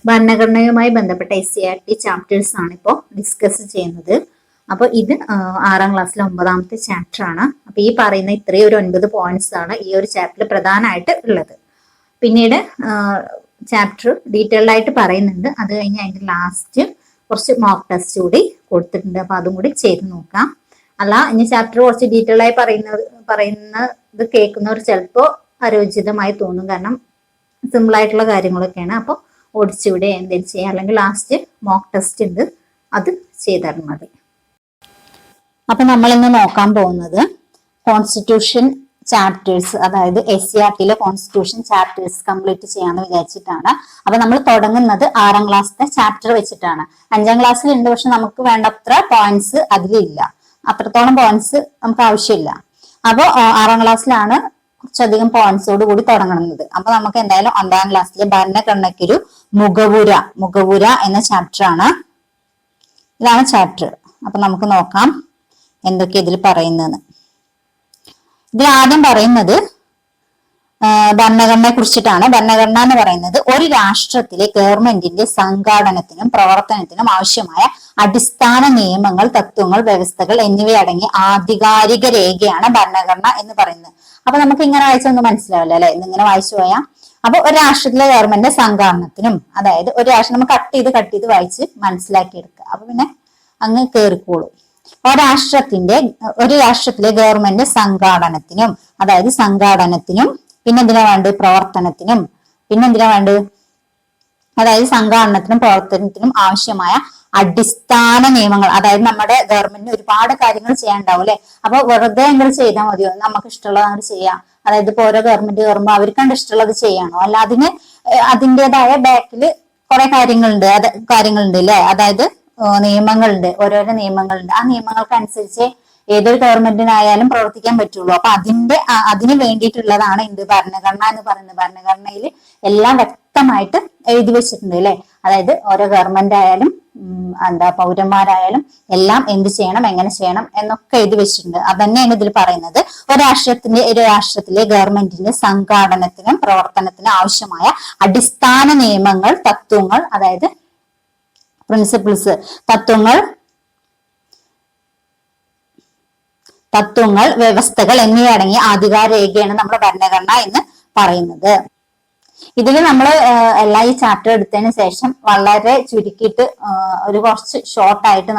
ഭരണഘടനയുമായി ബന്ധപ്പെട്ട SCERT chapters ആണ് ഇപ്പോൾ ഡിസ്കസ് ചെയ്യുന്നത്. അപ്പോൾ ഇത് 6ാം ക്ലാസ്സിലെ 9ാമത്തെ ചാപ്റ്റർ ആണ്. അപ്പൊ ഈ പറയുന്ന ഇത്രയും ഒരു 9 പോയിന്റ്സ് ആണ് ഈ ഒരു ചാപ്റ്ററിൽ പ്രധാനമായിട്ട് ഉള്ളത്. പിന്നീട് ചാപ്റ്റർ ഡീറ്റെയിൽഡ് ആയിട്ട് പറയുന്നുണ്ട്. അത് കഴിഞ്ഞ് അതിന്റെ ലാസ്റ്റ് കുറച്ച് മോക്ക് ടെസ്റ്റ് കൂടി കൊടുത്തിട്ടുണ്ട്. അപ്പൊ അതും കൂടി ചെയ്ത് നോക്കാം. അല്ല ഇനി ചാപ്റ്റർ കുറച്ച് ഡീറ്റെയിൽ ആയി പറയുന്നത് കേൾക്കുന്നവർ ചിലപ്പോൾ അരോചിതമായി തോന്നും. കാരണം സിമ്പിൾ ആയിട്ടുള്ള കാര്യങ്ങളൊക്കെയാണ്. അപ്പോൾ ഓടിച്ചിവിടെ എന്തെങ്കിലും ചെയ്യാം, അല്ലെങ്കിൽ ലാസ്റ്റ് മോക്ക് ടെസ്റ്റ് ഉണ്ട്, അത് ചെയ്താൽ മതി. അപ്പൊ നമ്മൾ ഇന്ന് നോക്കാൻ പോകുന്നത് കോൺസ്റ്റിറ്റ്യൂഷൻ ചാപ്റ്റേഴ്സ്, അതായത് SCERTയിലെ കോൺസ്റ്റിറ്റ്യൂഷൻ ചാപ്റ്റേഴ്സ് കംപ്ലീറ്റ് ചെയ്യാന്ന് വിചാരിച്ചിട്ടാണ്. അപ്പൊ നമ്മൾ തുടങ്ങുന്നത് 6ാം ക്ലാസ്സിലെ ചാപ്റ്റർ വെച്ചിട്ടാണ്. 5ാം ക്ലാസ്സിലുണ്ട്, പക്ഷെ നമുക്ക് വേണ്ടത്ര പോയിന്റ്സ് അതിലില്ല, അത്രത്തോളം പോയിന്റ്സ് നമുക്ക് ആവശ്യമില്ല. അപ്പോൾ 6ാം ക്ലാസ്സിലാണ് കുറച്ചധികം പോയിന്റ്സോട് കൂടി തുടങ്ങുന്നത്. അപ്പൊ നമുക്ക് എന്തായാലും 9ാം ക്ലാസ്സിലെ ഭരണഘടനയ്ക്കൊരു മുഖവുര എന്ന ചാപ്റ്റർ ആണ്. ഇതാണ് ചാപ്റ്റർ. അപ്പൊ നമുക്ക് നോക്കാം എന്തൊക്കെ ഇതിൽ പറയുന്നത്. ഇതിൽ ആദ്യം പറയുന്നത് ഭരണഘടനയെ കുറിച്ചിട്ടാണ്. ഭരണഘടന എന്ന് പറയുന്നത് ഒരു രാഷ്ട്രത്തിലെ ഗവൺമെന്റിന്റെ സംഘാടനത്തിനും പ്രവർത്തനത്തിനും ആവശ്യമായ അടിസ്ഥാന നിയമങ്ങൾ, തത്വങ്ങൾ, വ്യവസ്ഥകൾ എന്നിവയടങ്ങിയ ആധികാരിക രേഖയാണ് ഭരണഘടന എന്ന് പറയുന്നത്. അപ്പൊ നമുക്ക് ഇങ്ങനെ വായിച്ചൊന്നും മനസ്സിലാവില്ല അല്ലെ, ഇന്നിങ്ങനെ വായിച്ചു പോയാൽ. അപ്പൊ ഒരു രാഷ്ട്രത്തിലെ ഗവൺമെന്റിന്റെ സംഘാടനത്തിനും, അതായത് ഒരു രാഷ്ട്രം നമുക്ക് കട്ട് ചെയ്ത് വായിച്ച് മനസ്സിലാക്കി എടുക്കുക. അപ്പൊ പിന്നെ അങ്ങ് കേറിക്കോളൂ. ഒരു രാഷ്ട്രത്തിലെ ഗവൺമെന്റ് സംഘാടനത്തിനും, അതായത് സംഘാടനത്തിനും, പിന്നെന്തിനാ വേണ്ടത്, പ്രവർത്തനത്തിനും, പിന്നെന്തിനാ വേണ്ടത്, അതായത് സംഘാടനത്തിനും പ്രവർത്തനത്തിനും ആവശ്യമായ അടിസ്ഥാന നിയമങ്ങൾ. അതായത് നമ്മുടെ ഗവൺമെന്റിന് ഒരുപാട് കാര്യങ്ങൾ ചെയ്യാനുണ്ടാവും അല്ലെ. അപ്പൊ വെറുതെ എങ്കിലും ചെയ്താൽ മതിയോ, നമുക്ക് ഇഷ്ടമുള്ളത് അങ്ങോട്ട് ചെയ്യാം. അതായത് ഇപ്പൊ ഓരോ ഗവൺമെന്റ് കയറുമ്പോൾ അവർക്ക് കണ്ട് ഇഷ്ടമുള്ളത് ചെയ്യണോ, അല്ല അതിന് അതിൻ്റെതായ ബാക്കില് കുറെ കാര്യങ്ങളുണ്ട് അല്ലെ. അതായത് നിയമങ്ങളുണ്ട്, ഓരോരോ നിയമങ്ങളുണ്ട്. ആ നിയമങ്ങൾക്ക് അനുസരിച്ച് ഏതൊരു ഗവൺമെന്റിനായാലും പ്രവർത്തിക്കാൻ പറ്റുള്ളൂ. അപ്പൊ അതിന് വേണ്ടിയിട്ടുള്ളതാണ് എന്ത് ഭരണഘടന എന്ന് പറയുന്നത്. ഭരണഘടനയിൽ എല്ലാം വ്യക്തമായിട്ട് എഴുതി വെച്ചിട്ടുണ്ട് അല്ലെ. അതായത് ഓരോ ഗവൺമെന്റ് ആയാലും പൗരന്മാരായാലും എല്ലാം എന്ത് ചെയ്യണം, എങ്ങനെ ചെയ്യണം എന്നൊക്കെ എഴുതി വെച്ചിട്ടുണ്ട്. അതന്നെയാണ് ഇതിൽ പറയുന്നത്. ഒരു രാഷ്ട്രത്തിലെ ഗവൺമെന്റിന്റെ സംഘാടനത്തിനും പ്രവർത്തനത്തിനും ആവശ്യമായ അടിസ്ഥാന നിയമങ്ങൾ, തത്വങ്ങൾ, അതായത് പ്രിൻസിപ്പിൾസ്, തത്വങ്ങൾ, വ്യവസ്ഥകൾ എന്നിവയടങ്ങിയ ആധികാരിക രേഖയാണ് നമ്മുടെ ഭരണഘടന എന്ന് പറയുന്നത്. ഇതിൽ നമ്മൾ ഈ ചാപ്റ്റർ എടുത്തതിന് ശേഷം വളരെ ചുരുക്കിയിട്ട് ഒരു കുറച്ച് ഷോർട്ടായിട്ട്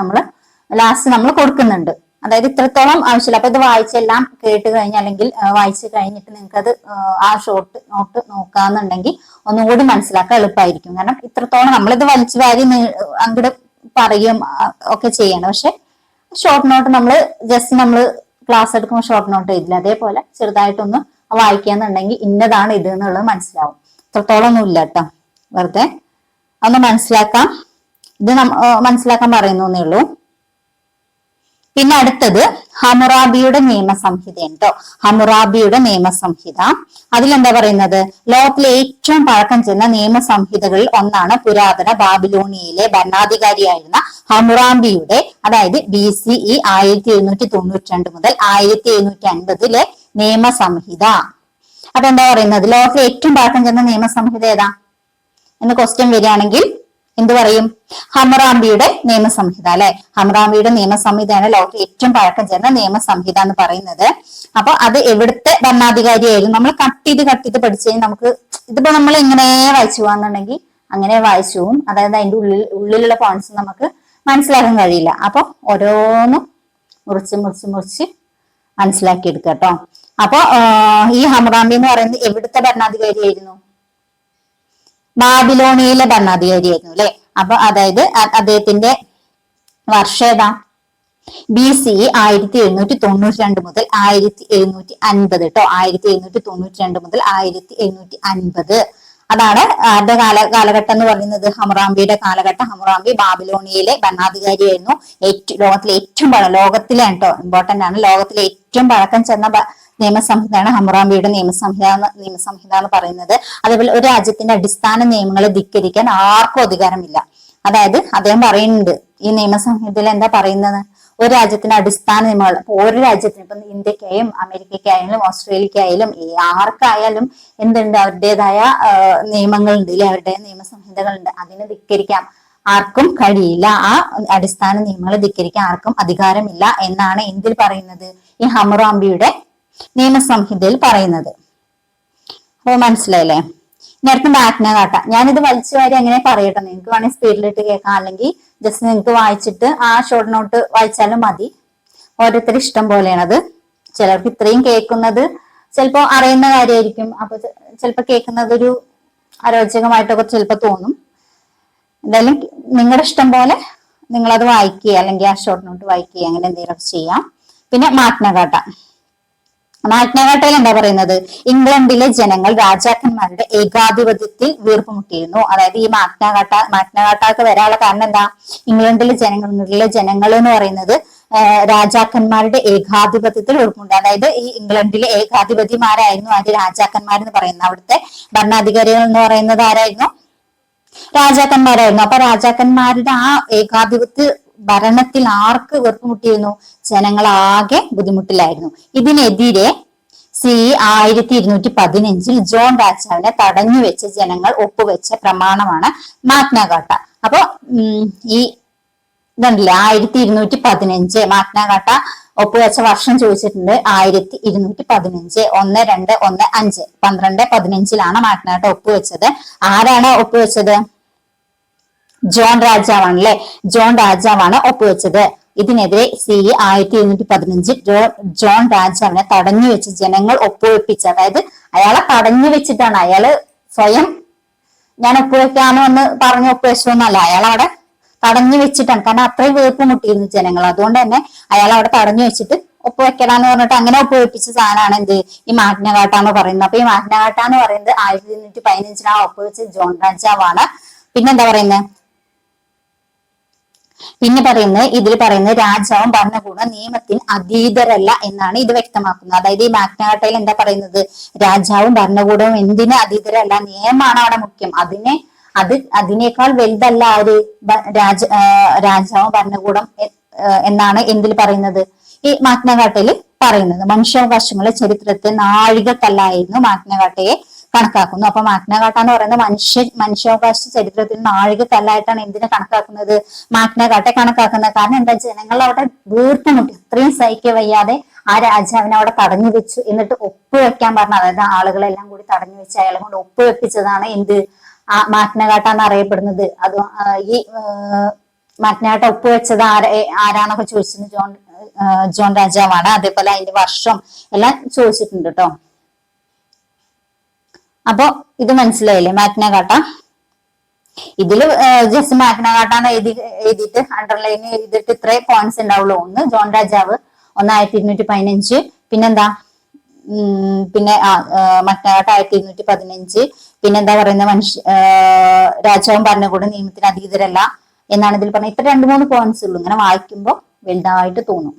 ലാസ്റ്റ് നമ്മൾ കൊടുക്കുന്നുണ്ട്. അതായത് ഇത്രത്തോളം ആവശ്യമില്ല. അപ്പൊ ഇത് വായിച്ചെല്ലാം കേട്ട് കഴിഞ്ഞാൽ, അല്ലെങ്കിൽ വായിച്ചു കഴിഞ്ഞിട്ട് നിങ്ങൾക്ക് അത് ആ ഷോർട്ട് നോട്ട് നോക്കാന്നുണ്ടെങ്കിൽ ഒന്നും കൂടി മനസ്സിലാക്കാൻ എളുപ്പമായിരിക്കും. കാരണം ഇത്രത്തോളം നമ്മളിത് വലിച്ചു വാരി അങ്ങോട്ട് പറയും ഒക്കെ ചെയ്യണം. പക്ഷെ ഷോർട്ട് നോട്ട് നമ്മൾ ക്ലാസ് എടുക്കുമ്പോൾ ഷോർട്ട് നോട്ട് എഴുതില്ല, അതേപോലെ ചെറുതായിട്ടൊന്ന് വായിക്കാന്നുണ്ടെങ്കിൽ ഇന്നതാണ് ഇത് എന്നുള്ളത് മനസ്സിലാവും. ഇത്രത്തോളം ഒന്നും ഇല്ല കേട്ടോ, വെറുതെ ഒന്ന് മനസ്സിലാക്കാം. ഇത് മനസ്സിലാക്കാൻ പറയുന്നേ ഉള്ളൂ. പിന്നെ അടുത്തത് ഹമ്മുറാബിയുടെ നിയമസംഹിത ഉണ്ടോ. ഹമ്മുറാബിയുടെ നിയമസംഹിത, അതിലെന്താ പറയുന്നത്, ലോകത്തിലെ ഏറ്റവും പഴക്കം ചെന്ന നിയമസംഹിതകളിൽ ഒന്നാണ് പുരാതന ബാബിലോണിയയിലെ ഭരണാധികാരിയായിരുന്ന ഹമ്മുറാബിയുടെ, അതായത് BCE 1792 മുതൽ 1750 നിയമസംഹിത. അപ്പൊ എന്താ പറയുന്നത്, ലോകത്തിലെ ഏറ്റവും പഴക്കം ചെന്ന നിയമസംഹിത ഏതാ എന്ന് ക്വസ്റ്റ്യൻ വരികയാണെങ്കിൽ എന്ത് പറയും, ഹമ്മുറാബിയുടെ നിയമസംഹിത അല്ലെ. ഹമ്മുറാബിയുടെ നിയമസംഹിതയാണ് ലോകത്തിലെ ഏറ്റവും പഴക്കം ചെന്ന നിയമസംഹിത എന്ന് പറയുന്നത്. അപ്പൊ അത് എവിടുത്തെ ഭരണാധികാരിയായിരുന്നു, നമ്മൾ കട്ട് ചെയ്ത് പഠിച്ചു കഴിഞ്ഞാൽ നമുക്ക് ഇതിപ്പോ നമ്മൾ ഇങ്ങനെ വായിച്ചു പോകാന്നുണ്ടെങ്കിൽ അങ്ങനെ വായിച്ചു പോവും. അതായത് അതിന്റെ ഉള്ളിലുള്ള പോയിന്റ്സ് നമുക്ക് മനസ്സിലാക്കാൻ കഴിയില്ല. അപ്പൊ ഓരോന്നും മുറിച്ച് മനസ്സിലാക്കി എടുക്കുക കേട്ടോ. അപ്പൊ ഈ ഹമ്മുറാബി എന്ന് പറയുന്നത് എവിടുത്തെ ഭരണാധികാരിയായിരുന്നു, ബാബിലോണിയയിലെ ഭരണാധികാരിയായിരുന്നു അല്ലെ. അപ്പൊ അതായത് അദ്ദേഹത്തിന്റെ വർഷം ഏതാ, BCE 1792 മുതൽ 1750 കേട്ടോ. 1792 മുതൽ 1750 അതാണ് ആരുടെ കാലഘട്ടം എന്ന് പറയുന്നത്, ഹമ്മുറാബിയുടെ കാലഘട്ടം. ഹമ്മുറാബി ബാബിലോണിയയിലെ ഭരണാധികാരിയായിരുന്നു. ലോകത്തിലെ കേട്ടോ, ഇമ്പോർട്ടന്റ് ആണ്, ലോകത്തിലെ ഏറ്റവും പഴക്കം ചെന്ന നിയമസംഹിതയാണ് ഹമ്മുറാബിയുടെ നിയമസംഹിത എന്ന് പറയുന്നത്. അതേപോലെ ഒരു രാജ്യത്തിന്റെ അടിസ്ഥാന നിയമങ്ങളെ ധിക്കരിക്കാൻ ആർക്കും അധികാരമില്ല. അതായത് അദ്ദേഹം പറയുന്നുണ്ട് ഈ നിയമസംഹിതയിൽ എന്താ പറയുന്നത്, ഒരു രാജ്യത്തിന്റെ അടിസ്ഥാന നിയമങ്ങൾ. അപ്പൊ ഓരോ രാജ്യത്തിനും ഇപ്പൊ ഇന്ത്യക്കായാലും അമേരിക്കയ്ക്കായാലും ഓസ്ട്രേലിയക്കായാലും ആർക്കായാലും എന്തുണ്ട്, അവരുടേതായ നിയമങ്ങളുണ്ട് ഇല്ലെ, അവരുടെ നിയമസംഹിതകളുണ്ട്. അതിനെ ധിക്കരിക്കാം ആർക്കും കഴിയില്ല. ആ അടിസ്ഥാന നിയമങ്ങൾ ധിക്കരിക്കാൻ ആർക്കും അധികാരമില്ല എന്നാണ് എന്തിൽ പറയുന്നത്, ഈ ഹമ്മുറാബിയുടെ നിയമസംഹിതയിൽ പറയുന്നത്. അപ്പൊ മനസ്സിലായില്ലേ? ഇനി അടുത്ത മാഗ്ന കാർട്ട. ഞാനിത് വലിച്ചു വാരി അങ്ങനെ പറയട്ടെ, നിങ്ങൾക്ക് വേണമെങ്കിൽ സ്പീഡിലിട്ട് കേൾക്കാം, അല്ലെങ്കിൽ ജസ്റ്റ് നിങ്ങൾക്ക് വായിച്ചിട്ട് ആ ഷോർട്ട് നോട്ട് വായിച്ചാലും മതി. ഓരോരുത്തർ ഇഷ്ടം പോലെയാണത്. ചിലർക്ക് ഇത്രയും കേൾക്കുന്നത് ചിലപ്പോ അറിയുന്ന കാര്യമായിരിക്കും, അപ്പൊ ചിലപ്പോ കേൾക്കുന്നത് ഒരു അരോചകമായിട്ടൊക്കെ ചിലപ്പോ തോന്നും. എന്തായാലും നിങ്ങളുടെ ഇഷ്ടം പോലെ നിങ്ങളത് വായിക്കുക, അല്ലെങ്കിൽ ആ ഷോർട്ട് നോട്ട് വായിക്കുക, അങ്ങനെ എന്തെങ്കിലുമൊക്കെ ചെയ്യാം. പിന്നെ മാഗ്ന കാർട്ട. മാഗ്ന കാർട്ടയിൽ എന്താ പറയുന്നത്, ഇംഗ്ലണ്ടിലെ ജനങ്ങൾ രാജാക്കന്മാരുടെ ഏകാധിപത്യത്തിൽ വീർപ്പുമുട്ടിയിരുന്നു. അതായത് ഈ മാഗ്ന കാർട്ടക്ക് വരാനുള്ള കാരണം എന്താ, ഇംഗ്ലണ്ടിലെ ജനങ്ങൾ എന്ന് പറയുന്നത് രാജാക്കന്മാരുടെ ഏകാധിപത്യത്തിൽ വീർപ്പുമുട്ടി. അതായത് ഈ ഇംഗ്ലണ്ടിലെ ഏകാധിപതിമാരായിരുന്നു ആര്, രാജാക്കന്മാരെന്ന് പറയുന്നത്. അവിടുത്തെ ഭരണാധികാരികൾ എന്ന് പറയുന്നത് ആരായിരുന്നു, രാജാക്കന്മാരായിരുന്നു. അപ്പൊ രാജാക്കന്മാരുടെ ആ ഏകാധിപത്യ ഭരണത്തിൽ ആർക്ക് വീർപ്പുമുട്ടിയിരുന്നു, ജനങ്ങളാകെ ബുദ്ധിമുട്ടിലായിരുന്നു. ഇതിനെതിരെ CE 1215 ജോൺ രാജാവിനെ തടഞ്ഞു വെച്ച് ജനങ്ങൾ ഒപ്പുവെച്ച പ്രമാണമാണ് മാഗ്ന കാർട്ട. അപ്പൊ ഈ ഇതുണ്ടല്ലേ 1215 മാഗ്ന കാർട്ട ഒപ്പുവെച്ച വർഷം ചോദിച്ചിട്ടുണ്ട്. 1215 1215 1215 മാഗ്ന കാർട്ട ഒപ്പുവെച്ചത്. ആരാണ് ഒപ്പുവെച്ചത്, ജോൺ രാജാവാണ് അല്ലെ, ജോൺ രാജാവാണ് ഒപ്പുവെച്ചത്. ഇതിനെതിരെ CE 1215 ജോൺ രാജാവിനെ തടഞ്ഞു വെച്ച് ജനങ്ങൾ ഒപ്പുവെപ്പിച്ച, അതായത് അയാളെ തടഞ്ഞു വെച്ചിട്ടാണ്, അയാള് സ്വയം ഞാൻ ഒപ്പുവെക്കാമോ എന്ന് പറഞ്ഞ് ഒപ്പുവെച്ചൊന്നല്ല, അയാൾ അവിടെ തടഞ്ഞു വെച്ചിട്ടാണ്. കാരണം അത്രയും വീർപ്പുമുട്ടിയിരുന്നു ജനങ്ങൾ. അതുകൊണ്ട് തന്നെ അയാൾ അവിടെ തടഞ്ഞു വെച്ചിട്ട് ഒപ്പുവെക്കലാന്ന് പറഞ്ഞിട്ട് അങ്ങനെ ഒപ്പുവെപ്പിച്ച സാധനമാണ് എന്ത്, ഈ മാഗ്ന കാർട്ട എന്ന് പറയുന്നത്. അപ്പൊ ഈ മാഗ്ന കാർട്ട എന്ന് പറയുന്നത് 1215 ഒപ്പുവെച്ച ജോൺ രാജാവാണ്. പിന്നെന്താ പറയുന്നത്, ഇതിൽ പറയുന്നത് രാജാവും ഭരണകൂടവും നിയമത്തിന് അതീതരല്ല എന്നാണ് ഇത് വ്യക്തമാക്കുന്നത്. അതായത് ഈ മാഗ്ന കാർട്ടയിൽ എന്താ പറയുന്നത്, രാജാവും ഭരണകൂടവും എന്തിന് അതീതരല്ല, നിയമമാണ് അവിടെ മുഖ്യം. അതിനേക്കാൾ വലുതല്ല ആര്, രാജാവും ഭരണകൂടം എന്നാണ് എന്തിൽ പറയുന്നത്, ഈ മാഗ്ന കാർട്ടയിൽ പറയുന്നത്. മനുഷ്യാവകാശങ്ങളുടെ ചരിത്രത്തെ നാഴികക്കല്ലായിരുന്നു മാഗ്ന കാർട്ടയെ കണക്കാക്കുന്നു. അപ്പൊ മാഗ്ന കാർട്ട എന്ന് പറയുന്നത് മനുഷ്യാവകാശ ചരിത്രത്തിൽ നാഴികക്കല്ലായിട്ടാണ് എന്തിനെ കണക്കാക്കുന്നത്, മാഗ്ന കാർട്ടയെ കണക്കാക്കുന്നത്. കാരണം എന്താ, ജനങ്ങൾ അവിടെ വീർപ്പുമുട്ടി, അത്രയും സഹിക്ക വയ്യാതെ ആ രാജാവിനെ അവിടെ തടഞ്ഞു വെച്ചു. എന്നിട്ട് ഒപ്പുവെക്കാൻ പറഞ്ഞു, അതായത് ആളുകളെല്ലാം കൂടി തടഞ്ഞു വെച്ച് അയാളെ കൊണ്ട് ഒപ്പുവെപ്പിച്ചതാണ് എന്ത്, ആ മാഗ്ന കാർട്ട എന്ന് അറിയപ്പെടുന്നത്. അത് ഈ മാഗ്ന കാർട്ട ഒപ്പുവെച്ചത് ആരാന്നൊക്കെ ചോദിച്ചത് ജോൺ രാജാവാണ്. അതേപോലെ അതിന്റെ വർഷം എല്ലാം ചോദിച്ചിട്ടുണ്ട് കേട്ടോ. അപ്പൊ ഇത് മനസ്സിലായില്ലേ മാഗ്ന കാർട്ട. ഇതില് ജസ്റ്റ് മാഗ്ന കാർട്ട എഴുതിയിട്ട് അണ്ടർലൈൻ ചെയ്തിട്ട് ഇത്രേ പോയിന്റ്സ് ഉണ്ടാവുള്ളൂ. ഒന്ന് ജോൺ രാജാവ്, 1215, പിന്നെന്താ, പിന്നെ മാഗ്ന കാർട്ട 1215, പിന്നെന്താ പറയുന്നത്, രാജാവും ഭരണകൂടം നിയമത്തിന് അതീതരല്ല എന്നാണ് ഇതിൽ പറഞ്ഞത്. ഇത്ര 2-3 പോയിന്റ്സ് ഉള്ളൂ. ഇങ്ങനെ വായിക്കുമ്പോൾ വലുതായിട്ട് തോന്നും.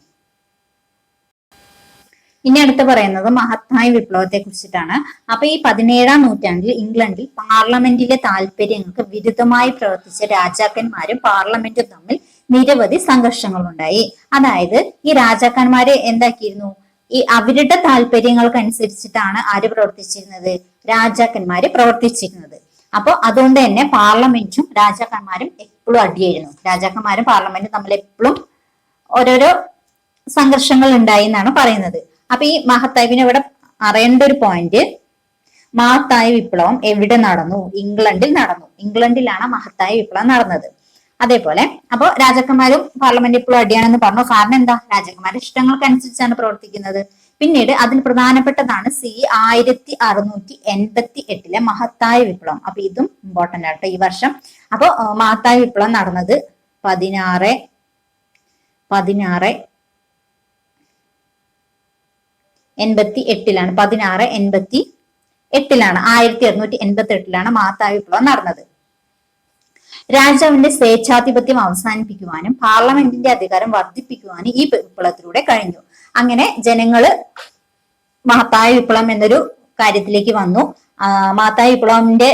ഇനി അടുത്ത് പറയുന്നത് മഹത്തായ വിപ്ലവത്തെ കുറിച്ചിട്ടാണ്. അപ്പൊ ഈ 17-ാം നൂറ്റാണ്ടിൽ ഇംഗ്ലണ്ടിൽ പാർലമെന്റിലെ താല്പര്യങ്ങൾക്ക് വിരുദ്ധമായി പ്രവർത്തിച്ച രാജാക്കന്മാരും പാർലമെന്റും തമ്മിൽ നിരവധി സംഘർഷങ്ങൾ ഉണ്ടായി. അതായത് ഈ രാജാക്കന്മാരെ എന്താക്കിയിരുന്നു, ഈ അവരുടെ താല്പര്യങ്ങൾക്കനുസരിച്ചിട്ടാണ് ആര് പ്രവർത്തിച്ചിരുന്നത്, രാജാക്കന്മാര് പ്രവർത്തിച്ചിരുന്നത്. അപ്പൊ അതുകൊണ്ട് തന്നെ പാർലമെന്റും രാജാക്കന്മാരും എപ്പോഴും അടിയായിരുന്നു. രാജാക്കന്മാരും പാർലമെന്റും തമ്മിൽ എപ്പോഴും ഓരോരോ സംഘർഷങ്ങൾ ഉണ്ടായി എന്നാണ് പറയുന്നത്. അപ്പൊ ഈ മഹത്തായ ഇവിടെ അറിയേണ്ട ഒരു പോയിന്റ്, മഹത്തായ വിപ്ലവം എവിടെ നടന്നു, ഇംഗ്ലണ്ടിൽ നടന്നു. ഇംഗ്ലണ്ടിലാണ് മഹത്തായ വിപ്ലവം നടന്നത്. അതേപോലെ അപ്പൊ രാജാക്കന്മാരും പാർലമെന്റ് ഇപ്പോഴും അടിയാണെന്ന് പറഞ്ഞു. കാരണം എന്താ, രാജാക്കന്മാരുടെ ഇഷ്ടങ്ങൾക്കനുസരിച്ചാണ് പ്രവർത്തിക്കുന്നത്. പിന്നീട് അതിൽ പ്രധാനപ്പെട്ടതാണ് CE 1688 മഹത്തായ വിപ്ലവം. അപ്പൊ ഇതും ഇമ്പോർട്ടന്റ് ആട്ടോ ഈ വർഷം. അപ്പൊ മഹത്തായ വിപ്ലവം നടന്നത് 1688 1688 1688 മഹത്തായ വിപ്ലവം നടന്നത്. രാജാവിന്റെ സ്വേച്ഛാധിപത്യം അവസാനിപ്പിക്കുവാനും പാർലമെന്റിന്റെ അധികാരം വർദ്ധിപ്പിക്കുവാനും ഈ വിപ്ലവത്തിലൂടെ കഴിഞ്ഞു. അങ്ങനെ ജനങ്ങള് മഹത്തായ വിപ്ലവം എന്നൊരു കാര്യത്തിലേക്ക് വന്നു. മഹത്തായ വിപ്ലവത്തിന്റെ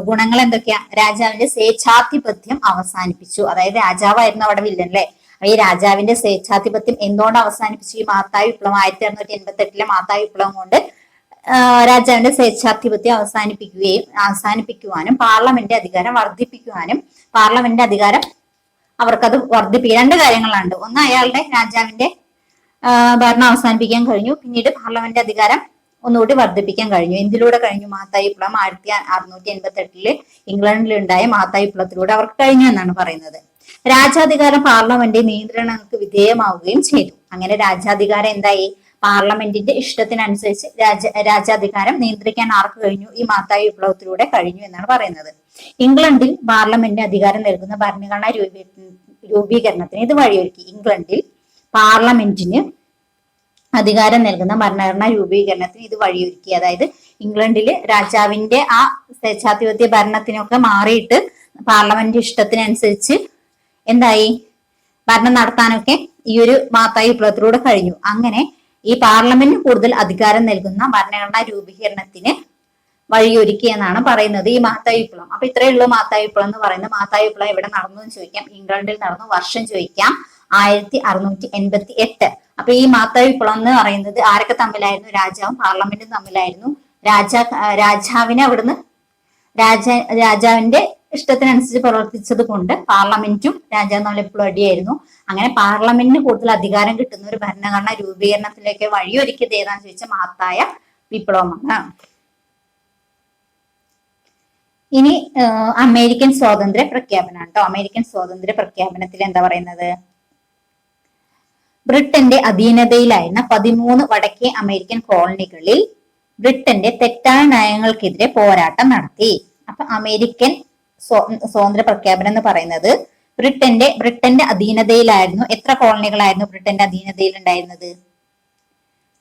ഗുണങ്ങൾ എന്തൊക്കെയാ, രാജാവിന്റെ സ്വേച്ഛാധിപത്യം അവസാനിപ്പിച്ചു. അതായത് രാജാവായിരുന്നു അവിടെ വില്ലൻ അല്ലെ, ഈ രാജാവിന്റെ സ്വേച്ഛാധിപത്യം എന്തുകൊണ്ട് അവസാനിപ്പിച്ചു? ഈ മാത്തായി വിപ്ലവം 1688 മാത്തായി വിപ്ലവം കൊണ്ട് രാജാവിന്റെ സ്വേച്ഛാധിപത്യം അവസാനിപ്പിക്കുവാനും പാർലമെന്റ് അധികാരം വർദ്ധിപ്പിക്കുവാനും അവർക്കത് വർദ്ധിപ്പിക്കുക. രണ്ട് കാര്യങ്ങളാണ്. ഒന്ന്, അയാളുടെ രാജാവിന്റെ ഭരണം അവസാനിപ്പിക്കാൻ കഴിഞ്ഞു. പിന്നീട് പാർലമെന്റ് അധികാരം ഒന്നുകൂടി വർദ്ധിപ്പിക്കാൻ കഴിഞ്ഞു. എന്തിലൂടെ കഴിഞ്ഞു? മാത്തായി വിപ്ലവം 1688 ഇംഗ്ലണ്ടിലുണ്ടായ മാത്തായി വിപ്ലവത്തിലൂടെ അവർക്ക് കഴിഞ്ഞു എന്നാണ് പറയുന്നത്. രാജാധികാരം പാർലമെന്റ് നിയന്ത്രണങ്ങൾക്ക് വിധേയമാവുകയും ചെയ്തു. അങ്ങനെ രാജാധികാരം എന്തായി? പാർലമെന്റിന്റെ ഇഷ്ടത്തിനനുസരിച്ച് രാജാധികാരം നിയന്ത്രിക്കാൻ ആർക്ക് കഴിഞ്ഞു? ഈ മാത്തായി വിപ്ലവത്തിലൂടെ കഴിഞ്ഞു എന്നാണ് പറയുന്നത്. ഇംഗ്ലണ്ടിൽ പാർലമെന്റിന് അധികാരം നൽകുന്ന ഭരണഘടനാ രൂപീകരണത്തിന് ഇത് വഴിയൊരുക്കി. ഇംഗ്ലണ്ടിൽ പാർലമെന്റിന് അധികാരം നൽകുന്ന ഭരണഘടനാ രൂപീകരണത്തിന് ഇത് വഴിയൊരുക്കി. അതായത് ഇംഗ്ലണ്ടില് രാജാവിന്റെ ആ സ്വേച്ഛാധിപത്യ ഭരണത്തിനൊക്കെ മാറിയിട്ട് പാർലമെന്റ് ഇഷ്ടത്തിനനുസരിച്ച് എന്തായി? ഭരണം നടത്താനൊക്കെ ഈ ഒരു മാത്തായി വിപ്ലവത്തിലൂടെ കഴിഞ്ഞു. അങ്ങനെ ഈ പാർലമെന്റിന് കൂടുതൽ അധികാരം നൽകുന്ന ഭരണഘടനാ രൂപീകരണത്തിന് വഴിയൊരുക്കി എന്നാണ് പറയുന്നത് ഈ മാത്തായി വിപ്ലവം. അപ്പൊ ഇത്രയേ ഉള്ളൂ മാത്തായി വിപ്ലവം എന്ന് പറയുന്നത്. മാത്തായി വിപ്ലവം എവിടെ നടന്നു എന്ന് ചോദിക്കാം, ഇംഗ്ലണ്ടിൽ നടന്നു. വർഷം ചോദിക്കാം 1688. അപ്പൊ ഈ മാത്തായി വിപ്ലവം എന്ന് പറയുന്നത് ആരൊക്കെ തമ്മിലായിരുന്നു? രാജാവും പാർലമെന്റും തമ്മിലായിരുന്നു. രാജാവിനെ അവിടുന്ന് രാജാവിന്റെ ഇഷ്ടത്തിനനുസരിച്ച് പ്രവർത്തിച്ചത് കൊണ്ട് പാർലമെന്റും രാജാവും തമ്മിൽ എപ്പോഴും അടിയായിരുന്നു. അങ്ങനെ പാർലമെന്റിന് കൂടുതൽ അധികാരം കിട്ടുന്ന ഒരു ഭരണഘടനാ രൂപീകരണത്തിലേക്ക് വഴിയൊരുക്കിയത് ഏതാന്ന് ചോദിച്ചാൽ മാത്തായ വിപ്ലവമാണ്. ഇനി അമേരിക്കൻ സ്വാതന്ത്ര്യ പ്രഖ്യാപനം കേട്ടോ. അമേരിക്കൻ സ്വാതന്ത്ര്യ പ്രഖ്യാപനത്തിൽ എന്താ പറയുന്നത്? ബ്രിട്ടന്റെ അധീനതയിലായിരുന്ന 13 വടക്കേ അമേരിക്കൻ കോളനികളിൽ ബ്രിട്ടന്റെ തെറ്റായ നയങ്ങൾക്കെതിരെ പോരാട്ടം നടത്തി. അപ്പൊ അമേരിക്കൻ സ്വാതന്ത്ര്യ പ്രഖ്യാപനം എന്ന് പറയുന്നത് ബ്രിട്ടന്റെ അധീനതയിലായിരുന്നു. എത്ര കോളനികളായിരുന്നു ബ്രിട്ടന്റെ അധീനതയിൽ ഉണ്ടായിരുന്നത്?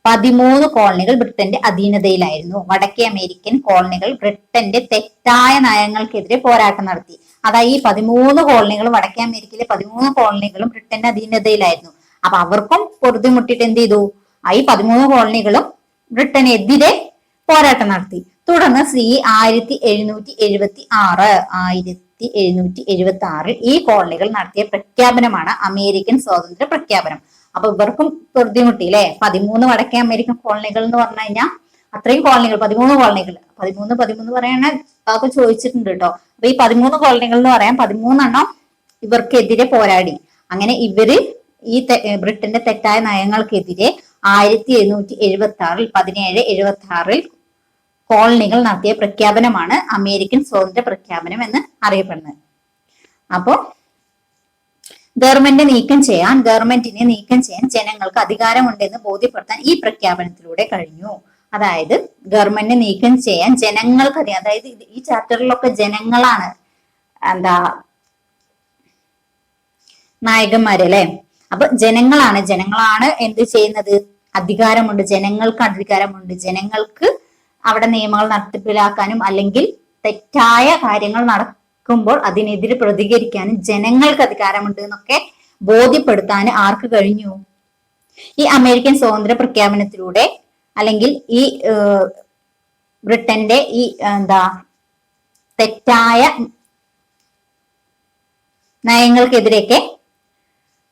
13 കോളനികൾ ബ്രിട്ടന്റെ അധീനതയിലായിരുന്നു. വടക്കേ അമേരിക്കൻ കോളനികൾ ബ്രിട്ടന്റെ തെറ്റായ നയങ്ങൾക്കെതിരെ പോരാട്ടം നടത്തി. അതായത് ഈ 13 കോളനികളും വടക്കേ അമേരിക്കയിലെ 13 കോളനികളും ബ്രിട്ടന്റെ അധീനതയിലായിരുന്നു. അപ്പൊ അവർക്കും പൊറുതിമുട്ടിട്ട് എന്ത് ചെയ്തു? ഈ 13 കോളനികളും ബ്രിട്ടനെതിരെ പോരാട്ടം നടത്തി. തുടർന്ന് 1776 ഈ കോളനികൾ നടത്തിയ പ്രഖ്യാപനമാണ് അമേരിക്കൻ സ്വാതന്ത്ര്യ പ്രഖ്യാപനം. അപ്പൊ ഇവർക്കും പൊറുതിമുട്ടി അല്ലെ. 13 വടക്കേ അമേരിക്കൻ കോളനികൾ എന്ന് പറഞ്ഞു കഴിഞ്ഞാൽ അത്രയും കോളനികൾ, 13 കോളനികൾ, 13 പറയണ അതൊക്കെ ചോദിച്ചിട്ടുണ്ട് കേട്ടോ. അപ്പൊ ഈ 13 കോളനികൾ എന്ന് പറയാൻ 13 ഇവർക്കെതിരെ പോരാടി. അങ്ങനെ ഇവര് ഈ ബ്രിട്ടന്റെ തെറ്റായ നയങ്ങൾക്കെതിരെ 1776 കോളനികൾ നടത്തിയ പ്രഖ്യാപനമാണ് അമേരിക്കൻ സ്വാതന്ത്ര്യ പ്രഖ്യാപനം എന്ന് അറിയപ്പെടുന്നത്. അപ്പോ ഗവൺമെന്റിനെ നീക്കം ചെയ്യാൻ ജനങ്ങൾക്ക് അധികാരമുണ്ടെന്ന് ബോധ്യപ്പെടുത്താൻ ഈ പ്രഖ്യാപനത്തിലൂടെ കഴിഞ്ഞു. അതായത് ഗവൺമെന്റിനെ നീക്കം ചെയ്യാൻ ജനങ്ങൾക്ക് അതായത് ഈ ചാപ്റ്ററിലൊക്കെ ജനങ്ങളാണ് നായകന്മാര് അല്ലെ. അപ്പൊ ജനങ്ങളാണ് എന്ത് ചെയ്യുന്നത്? ജനങ്ങൾക്ക് അധികാരമുണ്ട്. ജനങ്ങൾക്ക് അവിടെ നിയമങ്ങൾ നടപ്പിലാക്കാനും അല്ലെങ്കിൽ തെറ്റായ കാര്യങ്ങൾ നടക്കുമ്പോൾ അതിനെതിരെ പ്രതികരിക്കാനും ജനങ്ങൾക്ക് അധികാരമുണ്ട് എന്നൊക്കെ ബോധ്യപ്പെടുത്താൻ ആർക്ക് കഴിഞ്ഞു? ഈ അമേരിക്കൻ സ്വാതന്ത്ര്യ പ്രഖ്യാപനത്തിലൂടെ അല്ലെങ്കിൽ ഈ ബ്രിട്ടന്റെ ഈ തെറ്റായ നയങ്ങൾക്കെതിരെയൊക്കെ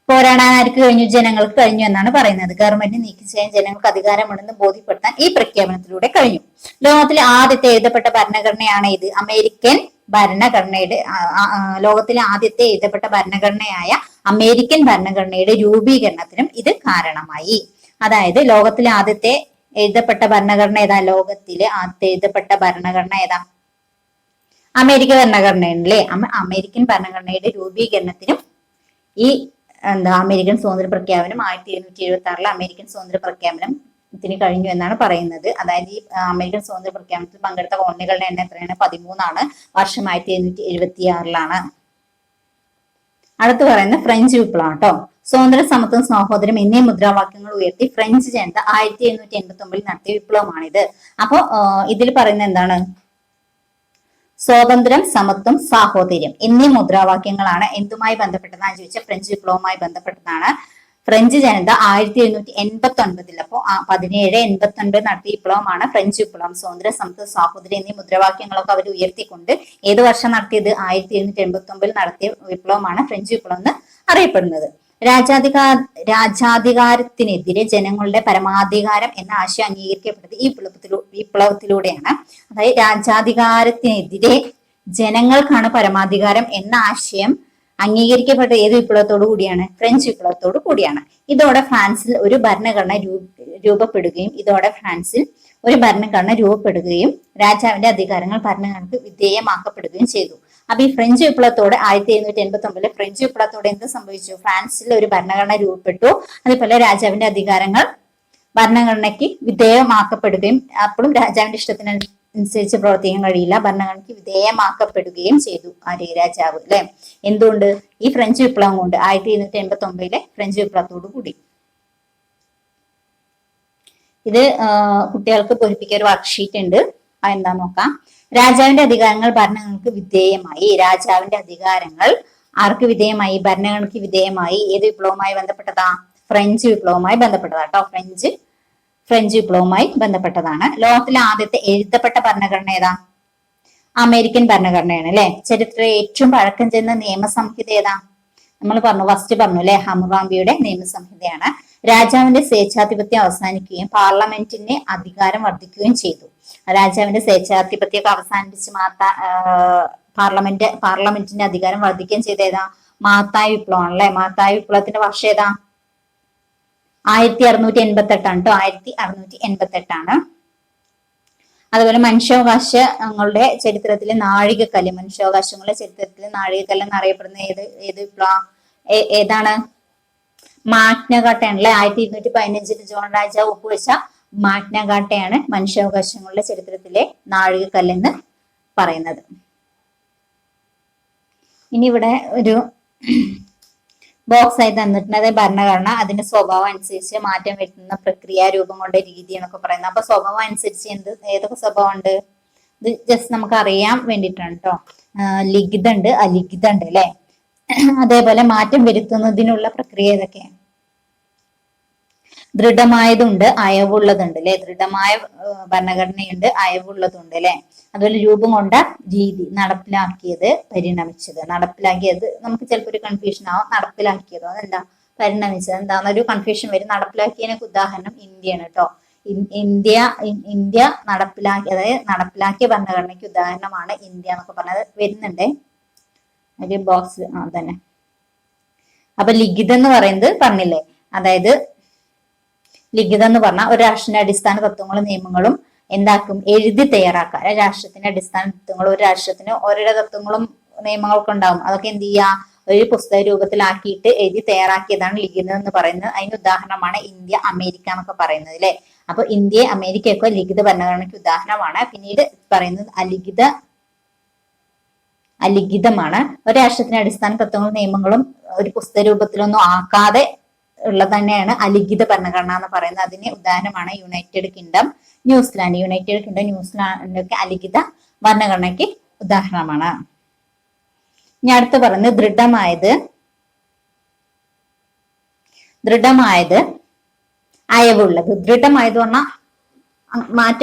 പോരാടാൻ ആർക്ക് കഴിഞ്ഞു? ജനങ്ങൾക്ക് കഴിഞ്ഞു എന്നാണ് പറയുന്നത്. ഗവൺമെന്റ് നീക്കം ചെയ്യാൻ ജനങ്ങൾക്ക് അധികാരമുണ്ടെന്ന് ബോധ്യപ്പെടുത്താൻ ഈ പ്രഖ്യാപനത്തിലൂടെ കഴിഞ്ഞു. ലോകത്തിലെ ആദ്യത്തെ എഴുതപ്പെട്ട ഭരണഘടനയാണ് ഇത്. ലോകത്തിലെ ആദ്യത്തെ എഴുതപ്പെട്ട ഭരണഘടനയായ അമേരിക്കൻ ഭരണഘടനയുടെ രൂപീകരണത്തിനും ഇത് കാരണമായി. അതായത് ലോകത്തിലെ ആദ്യത്തെ എഴുതപ്പെട്ട ഭരണഘടന ഏതാ? ലോകത്തിലെ ആദ്യത്തെ എഴുതപ്പെട്ട ഭരണഘടന ഏതാ? അമേരിക്കൻ ഭരണഘടനയല്ലേ. അമേരിക്കൻ ഭരണഘടനയുടെ രൂപീകരണത്തിനും ഈ അമേരിക്കൻ സ്വാതന്ത്ര്യ പ്രഖ്യാപനം 1776 അമേരിക്കൻ സ്വാതന്ത്ര്യ പ്രഖ്യാപനത്തിന് കഴിഞ്ഞു എന്നാണ് പറയുന്നത്. അതായത് ഈ അമേരിക്കൻ സ്വാതന്ത്ര്യ പ്രഖ്യാപനത്തിൽ പങ്കെടുത്ത കോളനികളുടെ എണ്ണം എത്രയാണ്? 13 വർഷം 1776. അടുത്ത് പറയുന്നത് ഫ്രഞ്ച് വിപ്ലവം കേട്ടോ. സ്വാതന്ത്ര്യം, സമത്വം, സഹോദര്യം എന്നീ മുദ്രാവാക്യങ്ങൾ ഉയർത്തി ഫ്രഞ്ച് ജനത 1789 നടത്തിയ വിപ്ലവമാണിത്. അപ്പോ ഇതിൽ പറയുന്നത് എന്താണ്? സ്വാതന്ത്ര്യം, സമത്വം, സാഹോദര്യം എന്നീ മുദ്രാവാക്യങ്ങളാണ് എന്തുമായി ബന്ധപ്പെട്ടതാണ് ചോദിച്ചാൽ ഫ്രഞ്ച് വിപ്ലവവുമായി ബന്ധപ്പെട്ടതാണ്. ഫ്രഞ്ച് ജനത 1789 അപ്പോ 1789 നടത്തിയ വിപ്ലവമാണ് ഫ്രഞ്ച് വിപ്ലവം. സ്വാതന്ത്ര്യം, സമത്വം, സാഹോദര്യം എന്നീ മുദ്രാവാക്യങ്ങളൊക്കെ അവർ ഉയർത്തിക്കൊണ്ട് ഏത് വർഷം നടത്തിയത്? 1789 നടത്തിയ വിപ്ലവമാണ് ഫ്രഞ്ച് വിപ്ലവം എന്ന് അറിയപ്പെടുന്നത്. രാജാധികാരത്തിനെതിരെ ജനങ്ങളുടെ പരമാധികാരം എന്ന ആശയം അംഗീകരിക്കപ്പെട്ടത് ഈ വിപ്ലവത്തിലൂടെയാണ്. അതായത് രാജാധികാരത്തിനെതിരെ ജനങ്ങൾക്കാണ് പരമാധികാരം എന്ന ആശയം അംഗീകരിക്കപ്പെട്ട ഏത് വിപ്ലവത്തോടു കൂടിയാണ്? ഫ്രഞ്ച് വിപ്ലവത്തോടു കൂടിയാണ്. ഇതോടെ ഫ്രാൻസിൽ ഒരു ഭരണഘടന രൂപപ്പെടുകയും രാജാവിന്റെ അധികാരങ്ങൾ ഭരണഘടനക്ക് വിധേയമാക്കപ്പെടുകയും ചെയ്തു. അപ്പൊ ഈ ഫ്രഞ്ച് വിപ്ലവത്തോടെ 1789 ഫ്രഞ്ച് വിപ്ലവത്തോടെ എന്ത് സംഭവിച്ചു? ഫ്രാൻസിൽ ഒരു ഭരണഘടന രൂപപ്പെട്ടു. അതേപോലെ രാജാവിന്റെ അധികാരങ്ങൾ ഭരണഘടനയ്ക്ക് വിധേയമാക്കപ്പെടുകയും, അപ്പോഴും രാജാവിന്റെ ഇഷ്ടത്തിനനുസരിച്ച് പ്രവർത്തിക്കാൻ കഴിയില്ല, ഭരണഘടനയ്ക്ക് വിധേയമാക്കപ്പെടുകയും ചെയ്തു ആര്യ രാജാവ്, അല്ലെ? എന്തുകൊണ്ട്? ഈ ഫ്രഞ്ച് വിപ്ലവം കൊണ്ട്, 1789 ഫ്രഞ്ച് വിപ്ലവത്തോടു കൂടി. ഇത് കുട്ടികൾക്ക് പൂരിപ്പിക്കാൻ ഒരു വർക്ക്ഷീറ്റ് ഉണ്ട്. അതെന്താ നോക്കാം. രാജാവിന്റെ അധികാരങ്ങൾ ഭരണഘടനയ്ക്ക് വിധേയമായി. രാജാവിന്റെ അധികാരങ്ങൾ ആർക്ക് വിധേയമായി? ഭരണഘടനയ്ക്ക് വിധേയമായി. ഏത് വിപ്ലവവുമായി ബന്ധപ്പെട്ടതാ? ഫ്രഞ്ച് വിപ്ലവവുമായി ബന്ധപ്പെട്ടതാ കേട്ടോ. ഫ്രഞ്ച് വിപ്ലവവുമായി ബന്ധപ്പെട്ടതാണ്. ലോകത്തിലെ ആദ്യത്തെ എഴുതപ്പെട്ട ഭരണഘടന ഏതാ? അമേരിക്കൻ ഭരണഘടനയാണ്, അല്ലെ? ചരിത്രത്തിലെ ഏറ്റവും പഴക്കം ചെന്ന നിയമസംഹിത ഏതാ? നമ്മൾ ഫസ്റ്റ് പറഞ്ഞു അല്ലെ, ഹമ്മുറാബിയുടെ നിയമസംഹിതയാണ്. രാജാവിന്റെ സ്വേച്ഛാധിപത്യം അവസാനിക്കുകയും പാർലമെന്റിന്റെ അധികാരം വർദ്ധിക്കുകയും ചെയ്തു. രാജാവിന്റെ സ്വേച്ഛാധിപത്യമൊക്കെ അവസാനിപ്പിച്ച് പാർലമെന്റിന്റെ അധികാരം വർദ്ധിക്കുകയും ചെയ്ത ഏതാ? മാത്തായി വിപ്ലവം അല്ലെ. മാത്തായി വിപ്ലവത്തിന്റെ വർഷം ഏതാ? 1688 ആണ് കേട്ടോ. 1688. അതുപോലെ മനുഷ്യാവകാശങ്ങളുടെ ചരിത്രത്തിലെ നാഴികക്കല്ല്, മനുഷ്യാവകാശങ്ങളുടെ ചരിത്രത്തിലെ നാഴികക്കല്ല് എന്നറിയപ്പെടുന്ന ഏത് വിപ്ലവം ഏതാണ്? മാഗ്ന-കാർട്ടയാണ് അല്ലെ. 1215 ജോൺ രാജാവ് ഒപ്പുവെച്ച മാഗ്ന-കാർട്ടയാണ് മനുഷ്യാവകാശങ്ങളുടെ ചരിത്രത്തിലെ നാഴികക്കല്ലെന്ന് പറയുന്നത്. ഇനി ഇവിടെ ഒരു ബോക്സ് ആയി തന്നിട്ടുണ്ട്. ഭരണഘടന അതിന്റെ സ്വഭാവം അനുസരിച്ച് മാറ്റം വരുത്തുന്ന പ്രക്രിയ, രൂപം കൊണ്ട രീതി എന്നൊക്കെ പറയുന്നത്. അപ്പൊ സ്വഭാവം അനുസരിച്ച് ഏതൊക്കെ സ്വഭാവം ഉണ്ട്? ഇത് ജസ്റ്റ് നമുക്ക് അറിയാൻ വേണ്ടിയിട്ടാണ് കേട്ടോ. ലിഖിത ഉണ്ട്, അലിഖിത ഉണ്ട് അല്ലെ. അതേപോലെ മാറ്റം വരുത്തുന്നതിനുള്ള പ്രക്രിയ ഏതൊക്കെയാണ്? ദൃഢമായതുണ്ട്, അയവുള്ളതുണ്ട് അല്ലെ. ദൃഢമായ ഭരണഘടനയുണ്ട്, അയവുള്ളതുണ്ട് അല്ലെ. അതുപോലെ രൂപം കൊണ്ട രീതി, നടപ്പിലാക്കിയത്, പരിണമിച്ചത്. നടപ്പിലാക്കിയത് നമുക്ക് ചിലപ്പോൾ ഒരു കൺഫ്യൂഷൻ ആവും. നടപ്പിലാക്കിയതോ അതെന്താ? പരിണമിച്ചത് എന്താന്നൊരു കൺഫ്യൂഷൻ വരും. നടപ്പിലാക്കിയതിനൊക്കെ ഉദാഹരണം ഇന്ത്യയാണ് കേട്ടോ. ഇന്ത്യ നടപ്പിലാക്കിയ ഭരണഘടനയ്ക്ക് ഉദാഹരണമാണ് ഇന്ത്യ എന്നൊക്കെ പറഞ്ഞത് വരുന്നുണ്ട് ഒരു ബോക്സ് തന്നെ. അപ്പൊ ലിഖിതം എന്ന് പറയുന്നത് പറഞ്ഞില്ലേ, അതായത് ലിഖിതം എന്ന് പറഞ്ഞാൽ ഒരു രാഷ്ട്രത്തിന്റെ അടിസ്ഥാന തത്വങ്ങളും നിയമങ്ങളും എന്താക്കും? എഴുതി തയ്യാറാക്കുക. രാഷ്ട്രത്തിന്റെ അടിസ്ഥാന തത്വങ്ങളും, ഒരു രാഷ്ട്രത്തിന് ഓരോ തത്വങ്ങളും നിയമങ്ങളൊക്കെ ഉണ്ടാവും. അതൊക്കെ എന്ത് ചെയ്യുക? ഒരു പുസ്തക രൂപത്തിലാക്കിയിട്ട് എഴുതി തയ്യാറാക്കിയതാണ് ലിഖിതം എന്ന് പറയുന്നത്. അതിന് ഉദാഹരണമാണ് ഇന്ത്യ, അമേരിക്ക എന്നൊക്കെ പറയുന്നത് അല്ലെ. അപ്പൊ ഇന്ത്യ, അമേരിക്കയൊക്കെ ലിഖിത ഭരണഘടനയ്ക്ക് ഉദാഹരണമാണ്. പിന്നീട് പറയുന്നത് അലിഖിതമാണ്. ഒരു രാഷ്ട്രത്തിന്റെ അടിസ്ഥാന തത്വങ്ങളും നിയമങ്ങളും ഒരു പുസ്തക രൂപത്തിലൊന്നും ആക്കാതെ ഉള്ളത് തന്നെയാണ് അലിഖിത ഭരണഘടന എന്ന് പറയുന്നത്. അതിന് ഉദാഹരണമാണ് യുണൈറ്റഡ് കിങ്ഡം, ന്യൂസിലാൻഡൊക്കെ അലിഖിത ഭരണഘടനയ്ക്ക് ഉദാഹരണമാണ്. ഇനി അടുത്ത് പറയുന്നത് ദൃഢമായത്, അയവുള്ളത്. ദൃഢമായത് പറഞ്ഞാൽ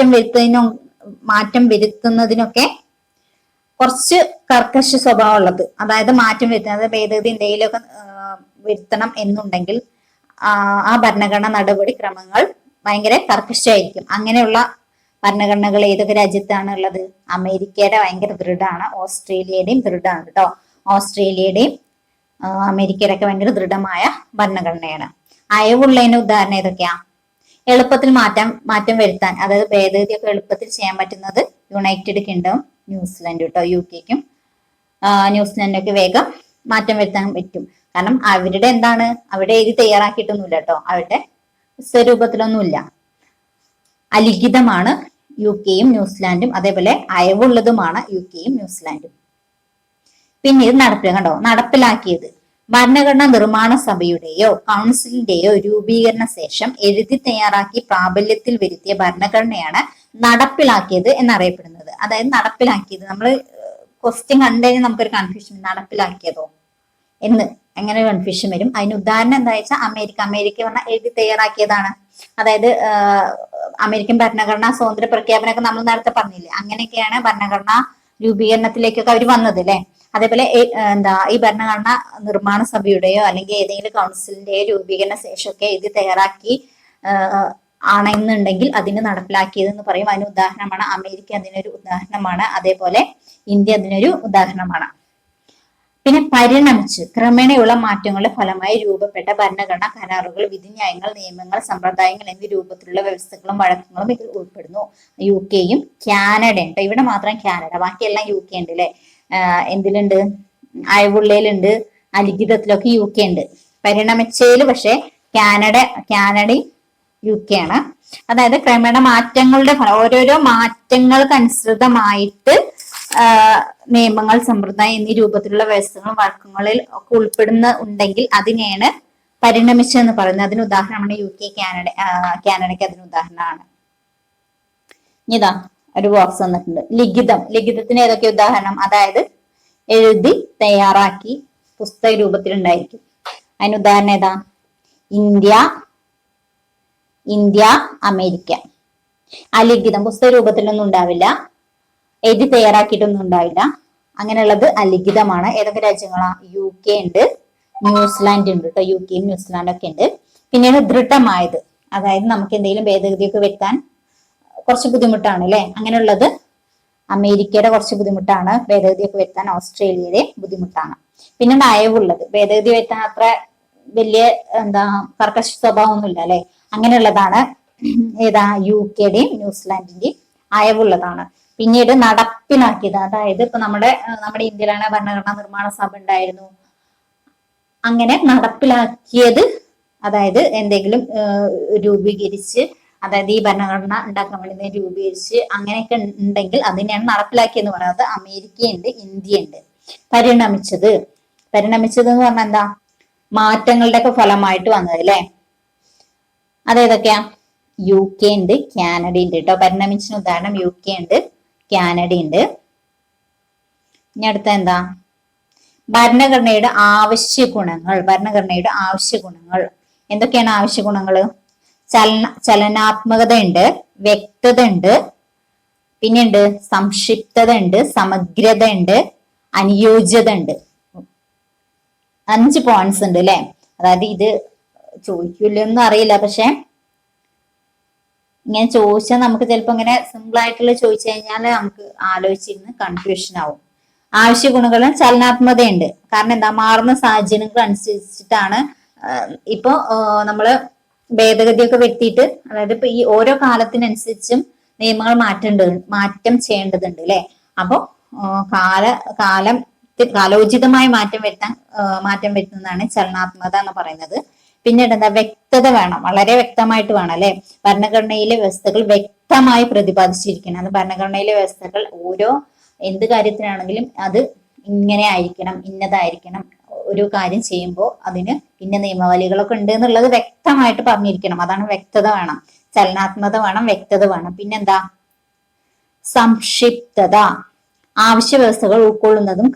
മാറ്റം വരുത്തുന്നതിനൊക്കെ കുറച്ച് കർക്കശ സ്വഭാവം ഉള്ളത്. അതായത് മാറ്റം വരുത്തുന്നത്, ഭേദഗതി എന്തെങ്കിലുമൊക്കെ വരുത്തണം എന്നുണ്ടെങ്കിൽ ആ ഭരണഘടന നടപടിക്രമങ്ങൾ ഭയങ്കര കർക്കശമായിരിക്കും. അങ്ങനെയുള്ള ഭരണഘടനകൾ ഏതൊക്കെ രാജ്യത്താണ് ഉള്ളത്? അമേരിക്കയുടെ ഭയങ്കര ദൃഢമാണ്, ഓസ്ട്രേലിയയുടെയും ദൃഢമാണ് കേട്ടോ. ഓസ്ട്രേലിയയുടെയും അമേരിക്കയുടെ ഒക്കെ ഭയങ്കര ദൃഢമായ ഭരണഘടനയാണ്. അയവുള്ളതിന് ഉദാഹരണം ഏതൊക്കെയാ? എളുപ്പത്തിൽ മാറ്റം വരുത്താൻ, അതായത് ഭേദഗതിയൊക്കെ എളുപ്പത്തിൽ ചെയ്യാൻ പറ്റുന്നത് യുണൈറ്റഡ് കിങ്ഡം, ന്യൂസിലാൻഡ് കേട്ടോ. UK-ക്കും ന്യൂസിലാൻഡൊക്കെ വേഗം മാറ്റം വരുത്താൻ പറ്റും. കാരണം അവരുടെ അവിടെ എഴുതി തയ്യാറാക്കിയിട്ടൊന്നുമില്ല കേട്ടോ. അവരുടെ സ്വരൂപത്തിലൊന്നുമില്ല. അലിഖിതമാണ് UK-യും ന്യൂസിലാൻഡും, അതേപോലെ അയവുള്ളതുമാണ് UK-യും ന്യൂസിലാൻഡും. പിന്നെ ഇത് നടപ്പിലാക്കിയത് ഭരണഘടനാ നിർമ്മാണ സഭയുടെയോ കൗൺസിലിന്റെയോ രൂപീകരണ ശേഷം എഴുതി തയ്യാറാക്കി പ്രാബല്യത്തിൽ വരുത്തിയ ഭരണഘടനയാണ് നടപ്പിലാക്കിയത് എന്നറിയപ്പെടുന്നത്. അതായത് നടപ്പിലാക്കിയത്, നമ്മൾ ക്വസ്റ്റ്യൻ കണ്ടുകഴിഞ്ഞാൽ നമുക്കൊരു കൺഫ്യൂഷൻ, നടപ്പിലാക്കിയതോ എന്ന് എങ്ങനെ കൺഫ്യൂഷൻ വരും. അതിന് ഉദാഹരണം എന്താ വെച്ചാൽ അമേരിക്ക പറഞ്ഞാൽ എഴുതി തയ്യാറാക്കിയതാണ്. അതായത് അമേരിക്കൻ ഭരണഘടനാ സ്വാതന്ത്ര്യ പ്രഖ്യാപനമൊക്കെ നമ്മൾ നേരത്തെ പറഞ്ഞില്ലേ, അങ്ങനെയൊക്കെയാണ് ഭരണഘടനാ രൂപീകരണത്തിലേക്കൊക്കെ അവർ വന്നത് അല്ലെ. അതേപോലെ ഈ ഭരണഘടന നിർമ്മാണ സഭയുടെയോ അല്ലെങ്കിൽ ഏതെങ്കിലും കൗൺസിലിന്റെയോ രൂപീകരണ ശേഷമൊക്കെ ഇത് തയ്യാറാക്കി ആണെന്നുണ്ടെങ്കിൽ അതിന് നടപ്പിലാക്കിയതെന്ന് പറയും. അതിന് ഉദാഹരണമാണ് അമേരിക്ക, അതിനൊരു ഉദാഹരണമാണ്. അതേപോലെ ഇന്ത്യ അതിനൊരു ഉദാഹരണമാണ്. പിന്നെ പരിണമിച്ച് ക്രമേണയുള്ള മാറ്റങ്ങളുടെ ഫലമായി രൂപപ്പെട്ട ഭരണഘടനാ കരാറുകൾ, വിധിന്യായങ്ങൾ, നിയമങ്ങൾ, സമ്പ്രദായങ്ങൾ എന്നീ രൂപത്തിലുള്ള വ്യവസ്ഥകളും വഴക്കങ്ങളും ഇതിൽ ഉൾപ്പെടുന്നു. UK-യും കാനഡയും. ഇവിടെ മാത്രം കാനഡ, ബാക്കിയെല്ലാം UK ഉണ്ട് അല്ലെ. എന്തിലുണ്ട്? അയവുള്ളയിലുണ്ട്, അലിഖിതത്തിലൊക്കെ UK ഉണ്ട്. പരിണമിച്ചതിൽ പക്ഷെ കാനഡയും UK ആണ്. അതായത് ക്രമേണ മാറ്റങ്ങളുടെ ഫലം, ഓരോരോ മാറ്റങ്ങൾക്ക് അനുസൃതമായിട്ട് നിയമങ്ങൾ, സമ്പ്രദായം എന്നീ രൂപത്തിലുള്ള വ്യവസ്ഥകളും വഴക്കങ്ങളിൽ ഒക്കെ ഉണ്ടെങ്കിൽ അതിനെയാണ് പരിണമിച്ചെന്ന് പറയുന്നത്. അതിന് ഉദാഹരണമാണ് UK, കാനഡയ്ക്ക് അതിന് ഉദാഹരണമാണ്. ഇതാ ഒരു ബോക്സ് വന്നിട്ടുണ്ട്. ലിഖിതത്തിന് ഏതൊക്കെ ഉദാഹരണം? അതായത് എഴുതി തയ്യാറാക്കി പുസ്തക രൂപത്തിലുണ്ടായിരിക്കും. അതിന് ഉദാഹരണം ഏതാ? India, America. അലിഖിതം പുസ്തക രൂപത്തിലൊന്നും ഉണ്ടാവില്ല, എഴുതി തയ്യാറാക്കിയിട്ടൊന്നും ഉണ്ടാവില്ല. അങ്ങനെയുള്ളത് അലിഖിതമാണ്. ഏതൊക്കെ രാജ്യങ്ങളാ? UK ഉണ്ട്, ന്യൂസിലാൻഡ് ഉണ്ട് കേട്ടോ. UK-യും ന്യൂസിലാൻഡും ഒക്കെ ഉണ്ട്. പിന്നീട് ദൃഢമായത്, അതായത് നമുക്ക് എന്തെങ്കിലും ഭേദഗതിയൊക്കെ വരുത്താൻ കുറച്ച് ബുദ്ധിമുട്ടാണ് അല്ലെ. അങ്ങനെയുള്ളത് അമേരിക്കയുടെ കുറച്ച് ബുദ്ധിമുട്ടാണ്, ഭേദഗതിയൊക്കെ വരുത്താൻ ഓസ്ട്രേലിയയുടെ ബുദ്ധിമുട്ടാണ്. പിന്നെ അയവുള്ളത്, ഭേദഗതി വരുത്താൻ അത്ര വലിയ കർക്കശ സ്വഭാവമൊന്നുമില്ല അല്ലെ. അങ്ങനെയുള്ളതാണ് ഏതാ? UK-യുടെയും ന്യൂസിലാൻഡിന്റെയും അയവുള്ളതാണ്. പിന്നീട് നടപ്പിലാക്കിയത്, അതായത് ഇപ്പൊ നമ്മുടെ ഇന്ത്യയിലാണ് ഭരണഘടനാ നിർമ്മാണ സഭ ഉണ്ടായിരുന്നു. അങ്ങനെ നടപ്പിലാക്കിയത്, അതായത് എന്തെങ്കിലും രൂപീകരിച്ച്, അതായത് ഈ ഭരണഘടന ഉണ്ടാക്കാൻ വേണ്ടി രൂപീകരിച്ച് അങ്ങനെയൊക്കെ ഉണ്ടെങ്കിൽ അതിനെയാണ് നടപ്പിലാക്കിയെന്ന് പറയുന്നത്. അമേരിക്കയുണ്ട്, ഇന്ത്യയുണ്ട്. പരിണമിച്ചത് എന്ന് പറഞ്ഞാൽ എന്താ? മാറ്റങ്ങളുടെ ഒക്കെ ഫലമായിട്ട് വന്നത് അല്ലെ. അതേതൊക്കെയാ? UK ഉണ്ട്, കാനഡ ഉണ്ട് കേട്ടോ. പരിണമിച്ചതിന് ഉദാഹരണം UK ഉണ്ട്, കാനഡ ഉണ്ട്. ഇനി അടുത്ത എന്താ? ഭരണഘടനയുടെ ആവശ്യ ഗുണങ്ങൾ. എന്തൊക്കെയാണ് ആവശ്യ ഗുണങ്ങള്? ചലനാത്മകത ഉണ്ട്, വ്യക്തത ഉണ്ട്, പിന്നെയുണ്ട് സംക്ഷിപ്തത ഉണ്ട്, സമഗ്രത ഉണ്ട്, അനുയോജ്യത ഉണ്ട്. 5 പോയിന്റ്സ് ഉണ്ട് അല്ലെ. അതായത് ഇത് ചോദിക്കില്ലെന്നും അറിയില്ല, പക്ഷെ ഇങ്ങനെ ചോദിച്ചാൽ നമുക്ക് ചിലപ്പോ ഇങ്ങനെ സിമ്പിൾ ആയിട്ടുള്ള ചോദിച്ചു കഴിഞ്ഞാൽ നമുക്ക് ആലോചിച്ചിരുന്ന് കൺഫ്യൂഷൻ ആവും. ആവശ്യ ഗുണങ്ങളും ചലനാത്മകതയുണ്ട്. കാരണം എന്താ? മാറുന്ന സാഹചര്യങ്ങൾ അനുസരിച്ചിട്ടാണ് ഇപ്പൊ നമ്മള് ഭേദഗതിയൊക്കെ വരുത്തിയിട്ട്, അതായത് ഇപ്പൊ ഈ ഓരോ കാലത്തിനനുസരിച്ചും നിയമങ്ങൾ മാറ്റം ചെയ്യേണ്ടതുണ്ട് അല്ലെ. അപ്പൊ കാലോചിതമായ മാറ്റം വരുത്തുന്നതാണ് ചലനാത്മകത എന്ന് പറയുന്നത്. പിന്നീട് എന്താ? വ്യക്തത വേണം, വളരെ വ്യക്തമായിട്ട് വേണം അല്ലെ. ഭരണഘടനയിലെ വ്യവസ്ഥകൾ വ്യക്തമായി പ്രതിപാദിച്ചിരിക്കണം. അത് ഭരണഘടനയിലെ വ്യവസ്ഥകൾ ഓരോ എന്ത് കാര്യത്തിനാണെങ്കിലും അത് ഇങ്ങനെ ആയിരിക്കണം, ഇന്നതായിരിക്കണം. ഒരു കാര്യം ചെയ്യുമ്പോൾ അതിന് ഇന്ന നിയമാവലികളൊക്കെ ഉണ്ട് എന്നുള്ളത് വ്യക്തമായിട്ട് പറഞ്ഞിരിക്കണം. അതാണ് വ്യക്തത വേണം, ചലനാത്മകത വേണം, വ്യക്തത വേണം. പിന്നെന്താ? സംക്ഷിപ്തത. ആവശ്യ വ്യവസ്ഥകൾ ഉൾക്കൊള്ളുന്നതും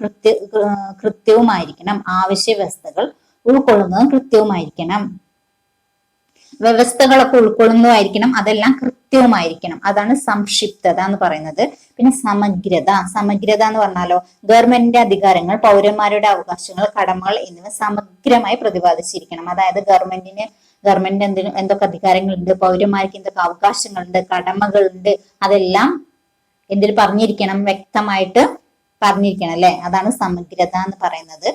കൃത്യവുമായിരിക്കണം. വ്യവസ്ഥകളൊക്കെ ഉൾക്കൊള്ളുന്നതായിരിക്കണം, അതെല്ലാം കൃത്യവുമായിരിക്കണം. അതാണ് സംക്ഷിപ്തത എന്ന് പറയുന്നത്. പിന്നെ സമഗ്രത എന്ന് പറഞ്ഞാലോ, ഗവൺമെന്റിന്റെ അധികാരങ്ങൾ, പൗരന്മാരുടെ അവകാശങ്ങൾ, കടമകൾ എന്നിവ സമഗ്രമായി പ്രതിപാദിച്ചിരിക്കണം. അതായത് ഗവൺമെന്റിന് എന്തൊക്കെ അധികാരങ്ങളുണ്ട്, പൗരന്മാർക്ക് എന്തൊക്കെ അവകാശങ്ങളുണ്ട്, കടമകളുണ്ട്, അതെല്ലാം എന്തിൽ പറഞ്ഞിരിക്കണം? വ്യക്തമായിട്ട് പറഞ്ഞിരിക്കണം അല്ലെ. അതാണ് സമഗ്രത എന്ന് പറയുന്നത്.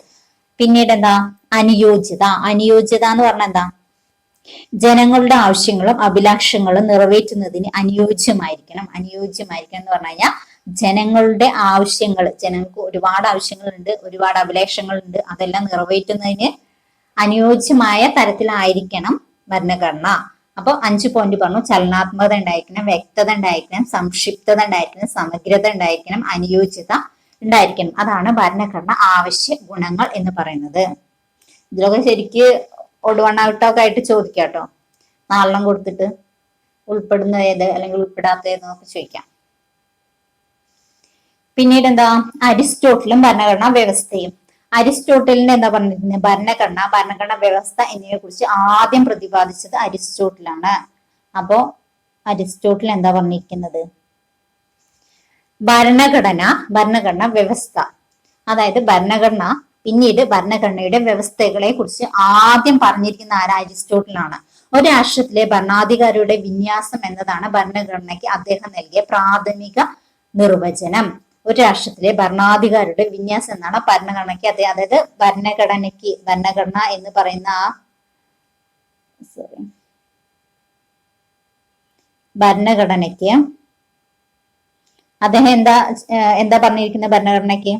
പിന്നീട് എന്താ? അനുയോജ്യത എന്ന് പറഞ്ഞാൽ എന്താ? ജനങ്ങളുടെ ആവശ്യങ്ങളും അഭിലാഷങ്ങളും നിറവേറ്റുന്നതിന് അനുയോജ്യമായിരിക്കണം എന്ന് പറഞ്ഞു കഴിഞ്ഞാൽ ജനങ്ങളുടെ ജനങ്ങൾക്ക് ഒരുപാട് ആവശ്യങ്ങളുണ്ട്, ഒരുപാട് അഭിലാഷങ്ങളുണ്ട്, അതെല്ലാം നിറവേറ്റുന്നതിന് അനുയോജ്യമായ തരത്തിലായിരിക്കണം ഭരണഘടന. അപ്പൊ 5 പോയിന്റ് പറഞ്ഞു. ചലനാത്മകത ഉണ്ടായിരിക്കണം, വ്യക്തത ഉണ്ടായിരിക്കണം, സംക്ഷിപ്തത ഉണ്ടായിരിക്കണം, സമഗ്രത ഉണ്ടായിരിക്കണം, അനുയോജ്യത ഉണ്ടായിരിക്കണം. അതാണ് ഭരണഘടന ആവശ്യ ഗുണങ്ങൾ എന്ന് പറയുന്നത്. ഇതിലൊക്കെ ശരിക്ക് ഒടുവണ്ണായിട്ടൊക്കെ ആയിട്ട് ചോദിക്കാട്ടോ. 4 കൊടുത്തിട്ട് ഉൾപ്പെടുന്ന ഏത് അല്ലെങ്കിൽ ഉൾപ്പെടാത്ത ഏതെന്നൊക്കെ ചോദിക്കാം. പിന്നീട് എന്താ? അരിസ്റ്റോട്ടിലും ഭരണഘടനാ വ്യവസ്ഥയും. അരിസ്റ്റോട്ടലിന്റെ എന്താ പറഞ്ഞിരുന്നത്? ഭരണഘടനാ വ്യവസ്ഥ എന്നിവയെ കുറിച്ച് ആദ്യം പ്രതിപാദിച്ചത് അരിസ്റ്റോട്ടിലാണ്. അപ്പോ അരിസ്റ്റോട്ടിൽ എന്താ പറഞ്ഞിരിക്കുന്നത്? ഭരണഘടന വ്യവസ്ഥ അതായത് ഭരണഘടന, പിന്നീട് ഭരണഘടനയുടെ വ്യവസ്ഥകളെ കുറിച്ച് ആദ്യം പറഞ്ഞിരിക്കുന്ന ആരാ? അരിസ്റ്റോട്ടിലാണ്. ഒരു രാഷ്ട്രത്തിലെ ഭരണാധികാരിയുടെ വിന്യാസം എന്നതാണ് ഭരണഘടനയ്ക്ക് അദ്ദേഹം നൽകിയ പ്രാഥമിക നിർവചനം. ഒരു രാഷ്ട്രത്തിലെ ഭരണാധികാരിയുടെ വിന്യാസം എന്നാണ് ഭരണഘടനയ്ക്ക് അതായത് ഭരണഘടന എന്ന് പറയുന്ന ഭരണഘടനയ്ക്ക് അദ്ദേഹം എന്താ പറഞ്ഞിരിക്കുന്നത്? ഭരണഘടനയ്ക്ക്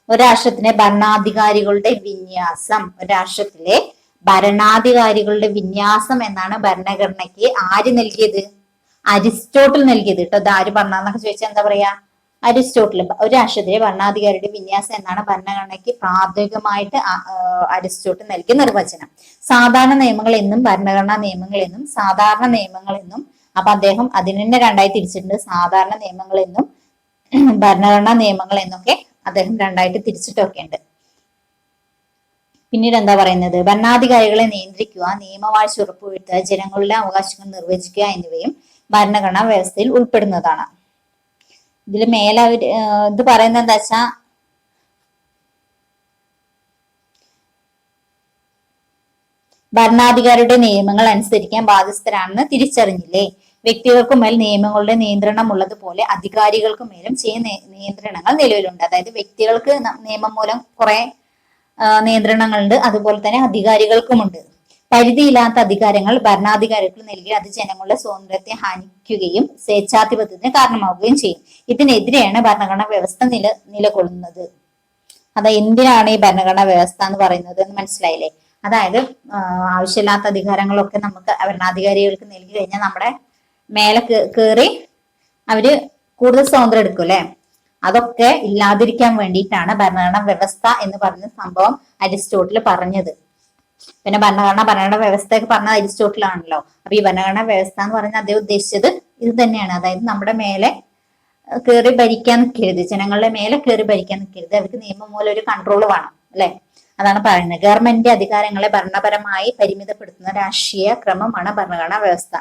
ഒരു രാഷ്ട്രത്തിലെ ഭരണാധികാരികളുടെ വിന്യാസം, ഒരു രാഷ്ട്രത്തിലെ ഭരണാധികാരികളുടെ വിന്യാസം എന്നാണ് ഭരണഘടനയ്ക്ക് ആര് നൽകിയത്? അരിസ്റ്റോട്ടിൽ നൽകിയത് കേട്ടോ. അത് ആര് പറഞ്ഞാന്നൊക്കെ ചോദിച്ചാൽ എന്താ പറയാ? അരിസ്റ്റോട്ടിൽ. ഒരു രാഷ്ട്രത്തിലെ ഭരണാധികാരിയുടെ വിന്യാസം എന്നാണ് ഭരണഘടനയ്ക്ക് പ്രാഥമികമായിട്ട് അരിസ്റ്റോട്ടിൽ നൽകിയ നിർവചനം. സാധാരണ നിയമങ്ങൾ എന്നും ഭരണഘടനാ നിയമങ്ങൾ എന്നും സാധാരണ നിയമങ്ങൾ എന്നും, അപ്പൊ അദ്ദേഹം അതിന് തന്നെ രണ്ടായി തിരിച്ചിട്ടുണ്ട്. സാധാരണ നിയമങ്ങൾ എന്നും ഭരണഘടനാ നിയമങ്ങൾ എന്നൊക്കെ അദ്ദേഹം രണ്ടായിട്ട് തിരിച്ചിട്ടൊക്കെ ഉണ്ട്. പിന്നീട് എന്താ പറയുന്നത്? ഭരണാധികാരികളെ നിയന്ത്രിക്കുക, നിയമവാഴ്ച ഉറപ്പുവരുത്തുക, ജനങ്ങളുടെ അവകാശങ്ങൾ നിർവചിക്കുക എന്നിവയും ഭരണഘടനാ വ്യവസ്ഥയിൽ ഉൾപ്പെടുന്നതാണ്. ഇതിൽ മേലെ ഇത് പറയുന്നത് എന്താ വെച്ചാ, ഭരണാധികാരിയുടെ നിയമങ്ങൾ അനുസരിക്കാൻ ബാധ്യസ്ഥരാണെന്ന് തിരിച്ചറിഞ്ഞില്ലേ? വ്യക്തികൾക്കു മേൽ നിയമങ്ങളുടെ നിയന്ത്രണം ഉള്ളതുപോലെ അധികാരികൾക്കു മേലും ചില നിയന്ത്രണങ്ങൾ നിലവിലുണ്ട്. അതായത് വ്യക്തികൾക്ക് നിയമം മൂലം കുറെ നിയന്ത്രണങ്ങളുണ്ട്, അതുപോലെ തന്നെ അധികാരികൾക്കുമുണ്ട്. പരിധിയില്ലാത്ത അധികാരങ്ങൾ ഭരണാധികാരികൾക്ക് നൽകി അത് ജനങ്ങളുടെ സ്വാതന്ത്ര്യത്തെ ഹനിക്കുകയും സ്വേച്ഛാധിപത്യത്തിന് കാരണമാവുകയും ചെയ്യും. ഇതിനെതിരെയാണ് ഭരണഘടനാ വ്യവസ്ഥ നിലകൊള്ളുന്നത്. എന്തിനാണ് ഈ ഭരണഘടനാ വ്യവസ്ഥ എന്ന് പറയുന്നത് എന്ന് മനസ്സിലായില്ലേ? അതായത് ആവശ്യമില്ലാത്ത അധികാരങ്ങളൊക്കെ നമുക്ക് ഭരണാധികാരികൾക്ക് നൽകി കഴിഞ്ഞാൽ നമ്മുടെ മേലെ കയറി അവര് കൂടുതൽ സ്വാതന്ത്ര്യം എടുക്കും അല്ലെ. അതൊക്കെ ഇല്ലാതിരിക്കാൻ വേണ്ടിയിട്ടാണ് ഭരണഘടനാ വ്യവസ്ഥ എന്ന് പറഞ്ഞ സംഭവം അരിസ്റ്റോട്ടിൽ പറഞ്ഞത്. പിന്നെ ഭരണഘടനാ വ്യവസ്ഥയൊക്കെ പറഞ്ഞത് അരിസ്റ്റോട്ടിലാണല്ലോ. അപ്പൊ ഈ ഭരണഘടനാ വ്യവസ്ഥ എന്ന് പറഞ്ഞാൽ അദ്ദേഹം ഉദ്ദേശിച്ചത് ഇത് തന്നെയാണ്. അതായത് നമ്മുടെ മേലെ കയറി ഭരിക്കാൻ നിൽക്കരുത്, ജനങ്ങളുടെ മേലെ കയറി ഭരിക്കാൻ നിൽക്കരുത്, അവർക്ക് നിയമം മൂലം ഒരു കൺട്രോൾ വേണം അല്ലെ. അതാണ് പറയുന്നത്. ഗവൺമെന്റിന്റെ അധികാരങ്ങളെ ഭരണപരമായി പരിമിതപ്പെടുത്തുന്ന രാഷ്ട്രീയ ക്രമമാണ് ഭരണഘടനാ വ്യവസ്ഥ.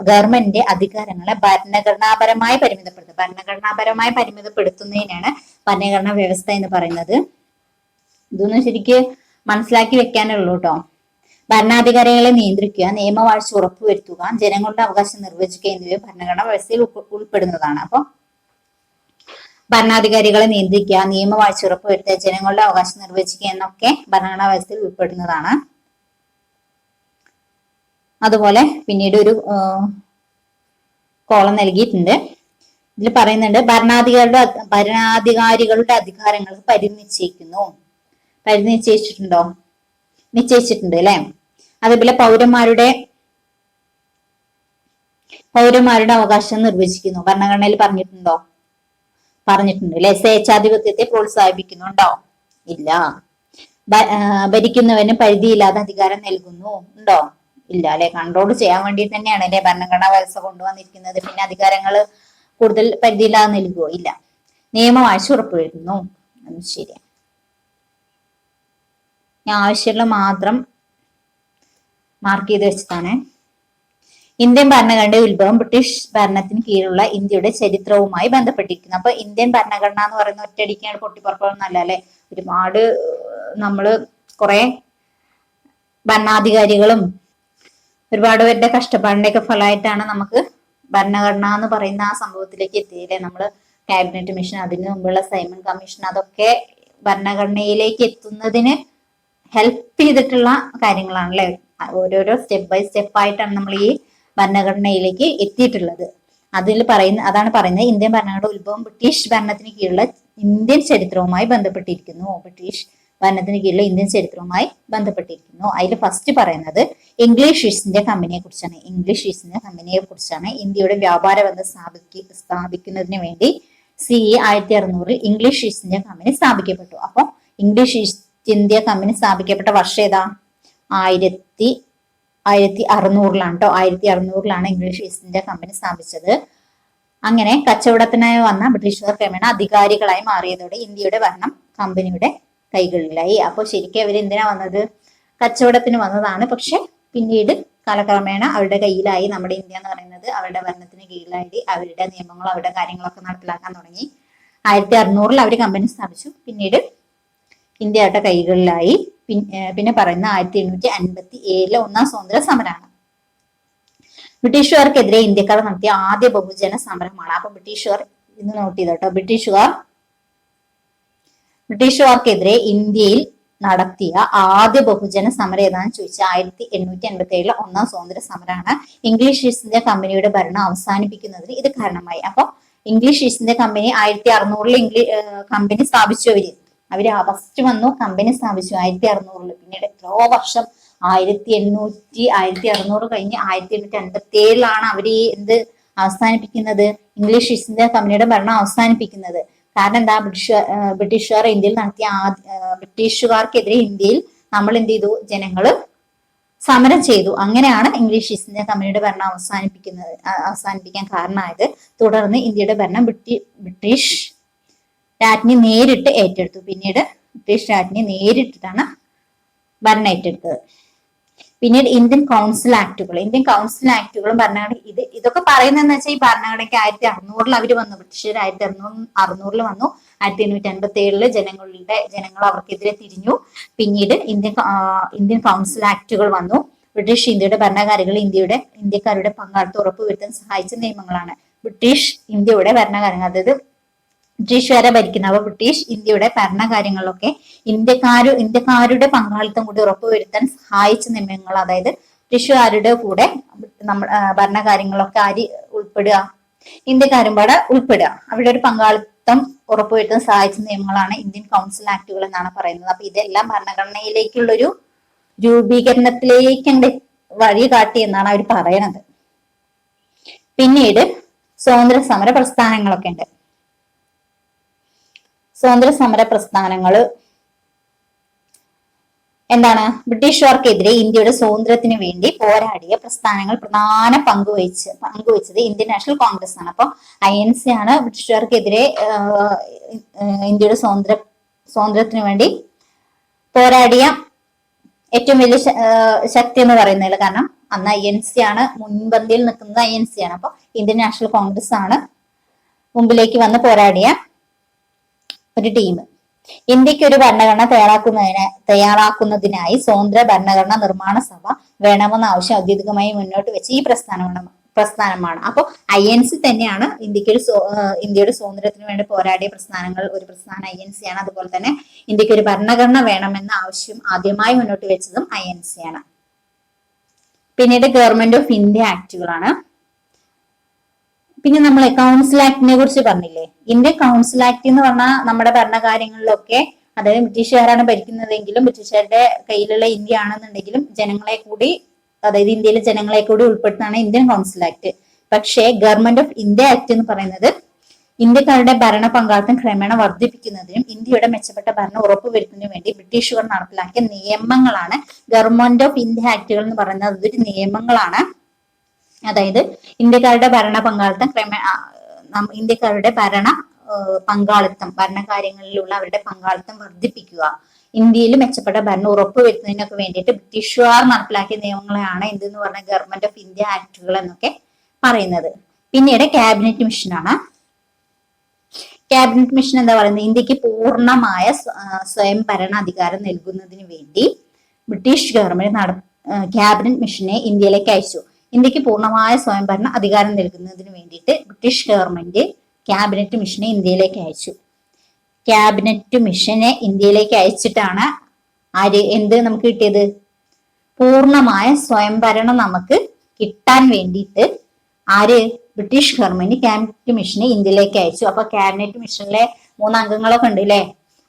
ഗവൺമെന്റിന്റെ അധികാരങ്ങളെ ഭരണഘടനാപരമായി പരിമിതപ്പെടുത്തുന്നതിനാണ് ഭരണഘടനാ വ്യവസ്ഥ എന്ന് പറയുന്നത്. ഇതൊന്നും ശരിക്ക് മനസ്സിലാക്കി വെക്കാനുള്ളൂ കേട്ടോ. ഭരണാധികാരികളെ നിയന്ത്രിക്കുക, നിയമവാഴ്ച ഉറപ്പുവരുത്തുക, ജനങ്ങളുടെ അവകാശം നിർവചിക്കുക എന്നിവ ഭരണഘടനാ വ്യവസ്ഥയിൽ ഉൾപ്പെടുന്നതാണ്. അപ്പൊ ഭരണാധികാരികളെ നിയന്ത്രിക്കുക, നിയമവാഴ്ച ഉറപ്പുവരുത്തുക, ജനങ്ങളുടെ അവകാശം നിർവചിക്കുക എന്നൊക്കെ ഭരണഘടനാ വ്യവസ്ഥയിൽ ഉൾപ്പെടുന്നതാണ്. അതുപോലെ പിന്നീട് ഒരു കോളം നൽകിയിട്ടുണ്ട്. ഇതിൽ പറയുന്നുണ്ട് ഭരണാധികാരികളുടെ അധികാരങ്ങൾ നിശ്ചയിച്ചിട്ടുണ്ട് അല്ലെ. അതേപോലെ പൗരന്മാരുടെ അവകാശം നിർവചിക്കുന്നു. ഭരണഘടനയിൽ പറഞ്ഞിട്ടുണ്ട് അല്ലെ. സ്വേച്ഛാധിപത്യത്തെ പ്രോത്സാഹിപ്പിക്കുന്നുണ്ടോ? ഇല്ല. ഭരിക്കുന്നവന് പരിധിയില്ലാതെ അധികാരം നൽകുന്നു ഉണ്ടോ? ഇല്ല അല്ലെ. കൺട്രോൾ ചെയ്യാൻ വേണ്ടി തന്നെയാണ് അല്ലെ ഭരണഘടനാ വ്യവസ്ഥ കൊണ്ടുവന്നിരിക്കുന്നത്. പിന്നെ അധികാരങ്ങൾ കൂടുതൽ പരിധിയില്ലാതെ നൽകുവോ? ഇല്ല. നിയമവാഴ്ച ഉറപ്പുവരുത്തുന്നു. ശരിയാ. ഞാൻ ആവശ്യമുള്ള മാത്രം മാർക്ക് ചെയ്ത് വെച്ചതാണ്. ഇന്ത്യൻ ഭരണഘടനയുടെ ഉത്ഭവം ബ്രിട്ടീഷ് ഭരണത്തിന് കീഴിലുള്ള ഇന്ത്യയുടെ ചരിത്രവുമായി ബന്ധപ്പെട്ടിരിക്കുന്നു. അപ്പൊ ഇന്ത്യൻ ഭരണഘടന എന്ന് പറയുന്ന ഒറ്റയടിക്കാണ് പൊട്ടിപ്പുറപ്പെടുന്നല്ല അല്ലെ. ഒരുപാട് നമ്മള് കുറെ ഭരണാധികാരികളും ഒരുപാട് പേരുടെ കഷ്ടപ്പാടിന്റെ ഒക്കെ ഫലമായിട്ടാണ് നമുക്ക് ഭരണഘടന എന്ന് പറയുന്ന ആ സംഭവത്തിലേക്ക് എത്തിയില്ലേ. നമ്മള് ക്യാബിനറ്റ് മിഷൻ, അതിന് മുമ്പുള്ള സൈമൺ കമ്മീഷൻ, അതൊക്കെ ഭരണഘടനയിലേക്ക് എത്തുന്നതിന് ഹെൽപ്പ് ചെയ്തിട്ടുള്ള കാര്യങ്ങളാണല്ലേ. ഓരോരോ സ്റ്റെപ്പ് ബൈ സ്റ്റെപ്പ് ആയിട്ടാണ് നമ്മൾ ഈ ഭരണഘടനയിലേക്ക് എത്തിയിട്ടുള്ളത്. അതാണ് പറയുന്നത് ഇന്ത്യൻ ഭരണഘടനയുടെ ഉത്ഭവം ബ്രിട്ടീഷ് ഭരണത്തിന് കീഴിലുള്ള ഇന്ത്യൻ ചരിത്രവുമായി ബന്ധപ്പെട്ടിരിക്കുന്നു. അതിൽ ഫസ്റ്റ് പറയുന്നത് ഇംഗ്ലീഷ് ഈസ്റ്റ് ഇന്ത്യ കമ്പനിയെ കുറിച്ചാണ്. ഇന്ത്യയുടെ വ്യാപാര ബന്ധം സ്ഥാപിക്കുന്നതിന് വേണ്ടി CE 1600 English east India company സ്ഥാപിക്കപ്പെട്ടു. അപ്പൊ ഇംഗ്ലീഷ് ഈസ്റ്റ് ഇന്ത്യ കമ്പനി സ്ഥാപിക്കപ്പെട്ട വർഷം ഏതാ? 1600ലാണ് കേട്ടോ. 1600ലാണ് ഇംഗ്ലീഷ് ഈസ്റ്റ് ഇന്ത്യ കമ്പനി സ്ഥാപിച്ചത്. അങ്ങനെ കച്ചവടത്തിനായി വന്ന ബ്രിട്ടീഷുകാർ ക്രമേണ അധികാരികളായി മാറിയതോടെ ഇന്ത്യയുടെ ഭരണം കമ്പനിയുടെ കൈകളിലായി. അപ്പോൾ ശരിക്കും അവർ എന്തിനാ വന്നത്? കച്ചവടത്തിന് വന്നതാണ്. പക്ഷെ പിന്നീട് കാലക്രമേണ അവരുടെ കയ്യിലായി. നമ്മുടെ ഇന്ത്യ എന്ന് പറയുന്നത് അവരുടെ ഭരണത്തിന് കീഴിലായി. അവരുടെ നിയമങ്ങളും അവരുടെ കാര്യങ്ങളൊക്കെ നടപ്പിലാക്കാൻ തുടങ്ങി. 1600 അവർ കമ്പനി സ്ഥാപിച്ചു. പിന്നീട് ഇന്ത്യ അവരുടെ കൈകളിലായി. പിന്നെ പറയുന്ന 1857 ഒന്നാം സ്വാതന്ത്ര്യ സമരമാണ്. ബ്രിട്ടീഷുകാർക്കെതിരെ ഇന്ത്യക്കാർ നടത്തിയ ആദ്യ ബഹുജന സമരമാണ്. അപ്പൊ ബ്രിട്ടീഷുകാർ ഇന്ന് നോട്ട് ചെയ്തോ കേട്ടോ. ബ്രിട്ടീഷുകാർക്കെതിരെ ഇന്ത്യയിൽ നടത്തിയ ആദ്യ ബഹുജന സമരം ഏതാണെന്ന് ചോദിച്ചാൽ 1857 ഒന്നാം സ്വാതന്ത്ര്യ സമരമാണ്. ഇംഗ്ലീഷ് ഈസ്റ്റ് ഇന്ത്യ കമ്പനിയുടെ ഭരണം അവസാനിപ്പിക്കുന്നതിന് ഇത് കാരണമായി. അപ്പൊ English east India company 1600 company സ്ഥാപിച്ചു. അവര് ഫസ്റ്റ് വന്നു, കമ്പനി സ്ഥാപിച്ചു 1600. പിന്നീട് എത്രയോ വർഷം 1600 കഴിഞ്ഞ് 1857 അവര് എന്ത് അവസാനിപ്പിക്കുന്നത്? ഇംഗ്ലീഷ് ഈസ്റ്റ് ഇന്ത്യ കമ്പനിയുടെ ഭരണം അവസാനിപ്പിക്കുന്നത്. കാരണം എന്താ? ബ്രിട്ടീഷുകാർ ഇന്ത്യയിൽ നടത്തിയ ബ്രിട്ടീഷുകാർക്കെതിരെ ഇന്ത്യയിൽ നമ്മൾ എന്ത് ചെയ്തു? ജനങ്ങള് സമരം ചെയ്തു. അങ്ങനെയാണ് ഇംഗ്ലീഷ് ഈസ്റ്റ് ഇന്ത്യ കമ്പനിയുടെ ഭരണം അവസാനിപ്പിക്കാൻ കാരണമായത്. തുടർന്ന് ഇന്ത്യയുടെ ഭരണം ബ്രിട്ടീഷ് രാജ്ഞി നേരിട്ട് ഏറ്റെടുത്തു. പിന്നീട് ബ്രിട്ടീഷ് രാജ്ഞി നേരിട്ടിട്ടാണ് ഭരണം ഏറ്റെടുത്തത്. പിന്നീട് ഇന്ത്യൻ കൗൺസിൽ ആക്ടുകളും ഭരണഘടന ഇതൊക്കെ പറയുന്നതെന്ന് വെച്ചാൽ ഈ ഭരണഘടനയ്ക്ക് 1600 അവർ വന്നു. ബ്രിട്ടീഷുകാർ 1600 വന്നു. 1857 ജനങ്ങൾ അവർക്കെതിരെ തിരിഞ്ഞു. പിന്നീട് ഇന്ത്യൻ കൗൺസിൽ ആക്ടുകൾ വന്നു. ബ്രിട്ടീഷ് ഇന്ത്യയുടെ ഭരണകാരികൾ ഇന്ത്യക്കാരുടെ പങ്കാളിത്തം ഉറപ്പുവരുത്താൻ സഹായിച്ച നിയമങ്ങളാണ് ബ്രിട്ടീഷ് ഇന്ത്യയുടെ ഭരണകാര്യങ്ങൾ. അതായത് ബ്രിട്ടീഷുകാരെ ഭരിക്കുന്ന ബ്രിട്ടീഷ് ഇന്ത്യയുടെ ഭരണകാര്യങ്ങളിലൊക്കെ ഇന്ത്യക്കാരുടെ പങ്കാളിത്തം കൂടി ഉറപ്പുവരുത്താൻ സഹായിച്ച നിയമങ്ങൾ. അതായത് ബ്രിട്ടീഷുകാരുടെ കൂടെ ഭരണകാര്യങ്ങളൊക്കെ ആര് ഉൾപ്പെടുക? ഇന്ത്യക്കാരും പാടെ ഉൾപ്പെടുക. അവരുടെ ഒരു പങ്കാളിത്തം ഉറപ്പുവരുത്താൻ സഹായിച്ച നിയമങ്ങളാണ് ഇന്ത്യൻ കൗൺസിൽ ആക്ടുകൾ എന്നാണ് പറയുന്നത്. അപ്പൊ ഇതെല്ലാം ഭരണഘടനയിലേക്കുള്ളൊരു രൂപീകരണത്തിലേക്ക് വഴി കാട്ടി എന്നാണ് അവർ പറയണത്. പിന്നീട് സ്വാതന്ത്ര്യ സമര പ്രസ്ഥാനങ്ങളൊക്കെ ഉണ്ട്. സ്വാതന്ത്ര്യ സമര പ്രസ്ഥാനങ്ങള് എന്താണ്? ബ്രിട്ടീഷുകാർക്കെതിരെ ഇന്ത്യയുടെ സ്വാതന്ത്ര്യത്തിന് വേണ്ടി പോരാടിയ പ്രസ്ഥാനങ്ങൾ പ്രധാന പങ്കുവഹിച്ചത് ഇന്ത്യൻ നാഷണൽ കോൺഗ്രസ് ആണ്. അപ്പൊ INC ആണ് ബ്രിട്ടീഷുകാർക്കെതിരെ ഇന്ത്യയുടെ സ്വാതന്ത്ര്യത്തിന് വേണ്ടി പോരാടിയ ഏറ്റവും വലിയ ശക്തി എന്ന് പറയുന്നത്. കാരണം അന്ന് INC ആണ് മുൻപന്തിയിൽ നിൽക്കുന്നത്. INC ആണ്. അപ്പൊ ഇന്ത്യൻ നാഷണൽ കോൺഗ്രസ് ആണ് മുമ്പിലേക്ക് വന്ന് പോരാടിയ ഒരു ടീം. ഇന്ത്യക്ക് ഒരു ഭരണഘടന തയ്യാറാക്കുന്നതിനായി സ്വതന്ത്ര ഭരണഘടനാ നിർമ്മാണ സഭ വേണമെന്ന ആവശ്യം ഔദ്യോഗികമായി മുന്നോട്ട് വെച്ച് ഈ പ്രസ്ഥാനമാണ്. അപ്പോൾ INC തന്നെയാണ് ഇന്ത്യയുടെ സ്വാതന്ത്ര്യത്തിന് വേണ്ടി പോരാടിയ ഒരു പ്രസ്ഥാനം INC ആണ്. അതുപോലെ തന്നെ ഇന്ത്യക്ക് ഒരു ഭരണഘടന വേണമെന്ന ആവശ്യം ആദ്യമായി മുന്നോട്ട് വെച്ചതും INC ആണ്. പിന്നീട് ഗവൺമെന്റ് ഓഫ് ഇന്ത്യ ആക്ടുകളാണ്. പിന്നെ നമ്മൾ കൗൺസിൽ ആക്ടിനെ കുറിച്ച് പറഞ്ഞില്ലേ? ഇന്ത്യൻ കൗൺസിൽ ആക്ട് എന്ന് പറഞ്ഞാൽ നമ്മുടെ ഭരണകാര്യങ്ങളിലൊക്കെ, അതായത് ബ്രിട്ടീഷുകാരാണ് ഭരിക്കുന്നതെങ്കിലും ബ്രിട്ടീഷുകാരുടെ കയ്യിലുള്ള ഇന്ത്യ ആണെന്നുണ്ടെങ്കിലും ജനങ്ങളെ കൂടി, അതായത് ഇന്ത്യയിലെ ജനങ്ങളെ കൂടി ഉൾപ്പെടുത്താണ് ഇന്ത്യൻ കൗൺസിൽ ആക്ട്. പക്ഷേ ഗവൺമെന്റ് ഓഫ് ഇന്ത്യ ആക്ട് എന്ന് പറയുന്നത് ഇന്ത്യക്കാരുടെ ഭരണ പങ്കാളിത്തം ക്രമേണ വർദ്ധിപ്പിക്കുന്നതിനും ഇന്ത്യയുടെ മെച്ചപ്പെട്ട ഭരണം ഉറപ്പുവരുത്തുന്നതിനും വേണ്ടി ബ്രിട്ടീഷുകാർ നടപ്പിലാക്കിയ നിയമങ്ങളാണ് ഗവൺമെന്റ് ഓഫ് ഇന്ത്യ ആക്ടുകൾ എന്ന് പറയുന്നത്. അതൊരു നിയമങ്ങളാണ്. അതായത് ഇന്ത്യക്കാരുടെ ഭരണ പങ്കാളിത്തം ഇന്ത്യക്കാരുടെ ഭരണകാര്യങ്ങളിലുള്ള അവരുടെ പങ്കാളിത്തം വർദ്ധിപ്പിക്കുക, ഇന്ത്യയിൽ മെച്ചപ്പെട്ട ഭരണം ഉറപ്പുവരുത്തുന്നതിനൊക്കെ വേണ്ടിയിട്ട് ബ്രിട്ടീഷുകാർ നടപ്പിലാക്കിയ നിയമങ്ങളാണ് എന്തെന്ന് പറഞ്ഞ ഗവൺമെന്റ് ഓഫ് ഇന്ത്യ ആക്ടുകൾ എന്നൊക്കെ പറയുന്നത്. പിന്നീട് ക്യാബിനറ്റ് മിഷനാണ്. ക്യാബിനറ്റ് മിഷൻ എന്താ പറയുന്നത്? ഇന്ത്യക്ക് പൂർണ്ണമായ സ്വയം ഭരണാധികാരം നൽകുന്നതിന് വേണ്ടി ബ്രിട്ടീഷ് ഗവൺമെന്റ് ക്യാബിനറ്റ് മിഷനെ ഇന്ത്യയിലേക്ക് അയച്ചു. ഇന്ത്യക്ക് പൂർണ്ണമായ സ്വയംഭരണ അധികാരം നൽകുന്നതിന് വേണ്ടിയിട്ട് ബ്രിട്ടീഷ് ഗവൺമെന്റ് ക്യാബിനറ്റ് മിഷനെ ഇന്ത്യയിലേക്ക് അയച്ചു. ക്യാബിനറ്റ് മിഷനെ ഇന്ത്യയിലേക്ക് അയച്ചിട്ടാണ് എന്ത് നമുക്ക് കിട്ടിയത്? പൂർണ്ണമായ സ്വയംഭരണം നമുക്ക് കിട്ടാൻ വേണ്ടിയിട്ട് ബ്രിട്ടീഷ് ഗവൺമെന്റ് ക്യാബിനറ്റ് മിഷനെ ഇന്ത്യയിലേക്ക് അയച്ചു. അപ്പൊ ക്യാബിനറ്റ് മിഷനിലെ 3 അംഗങ്ങളൊക്കെ ഉണ്ട് അല്ലെ?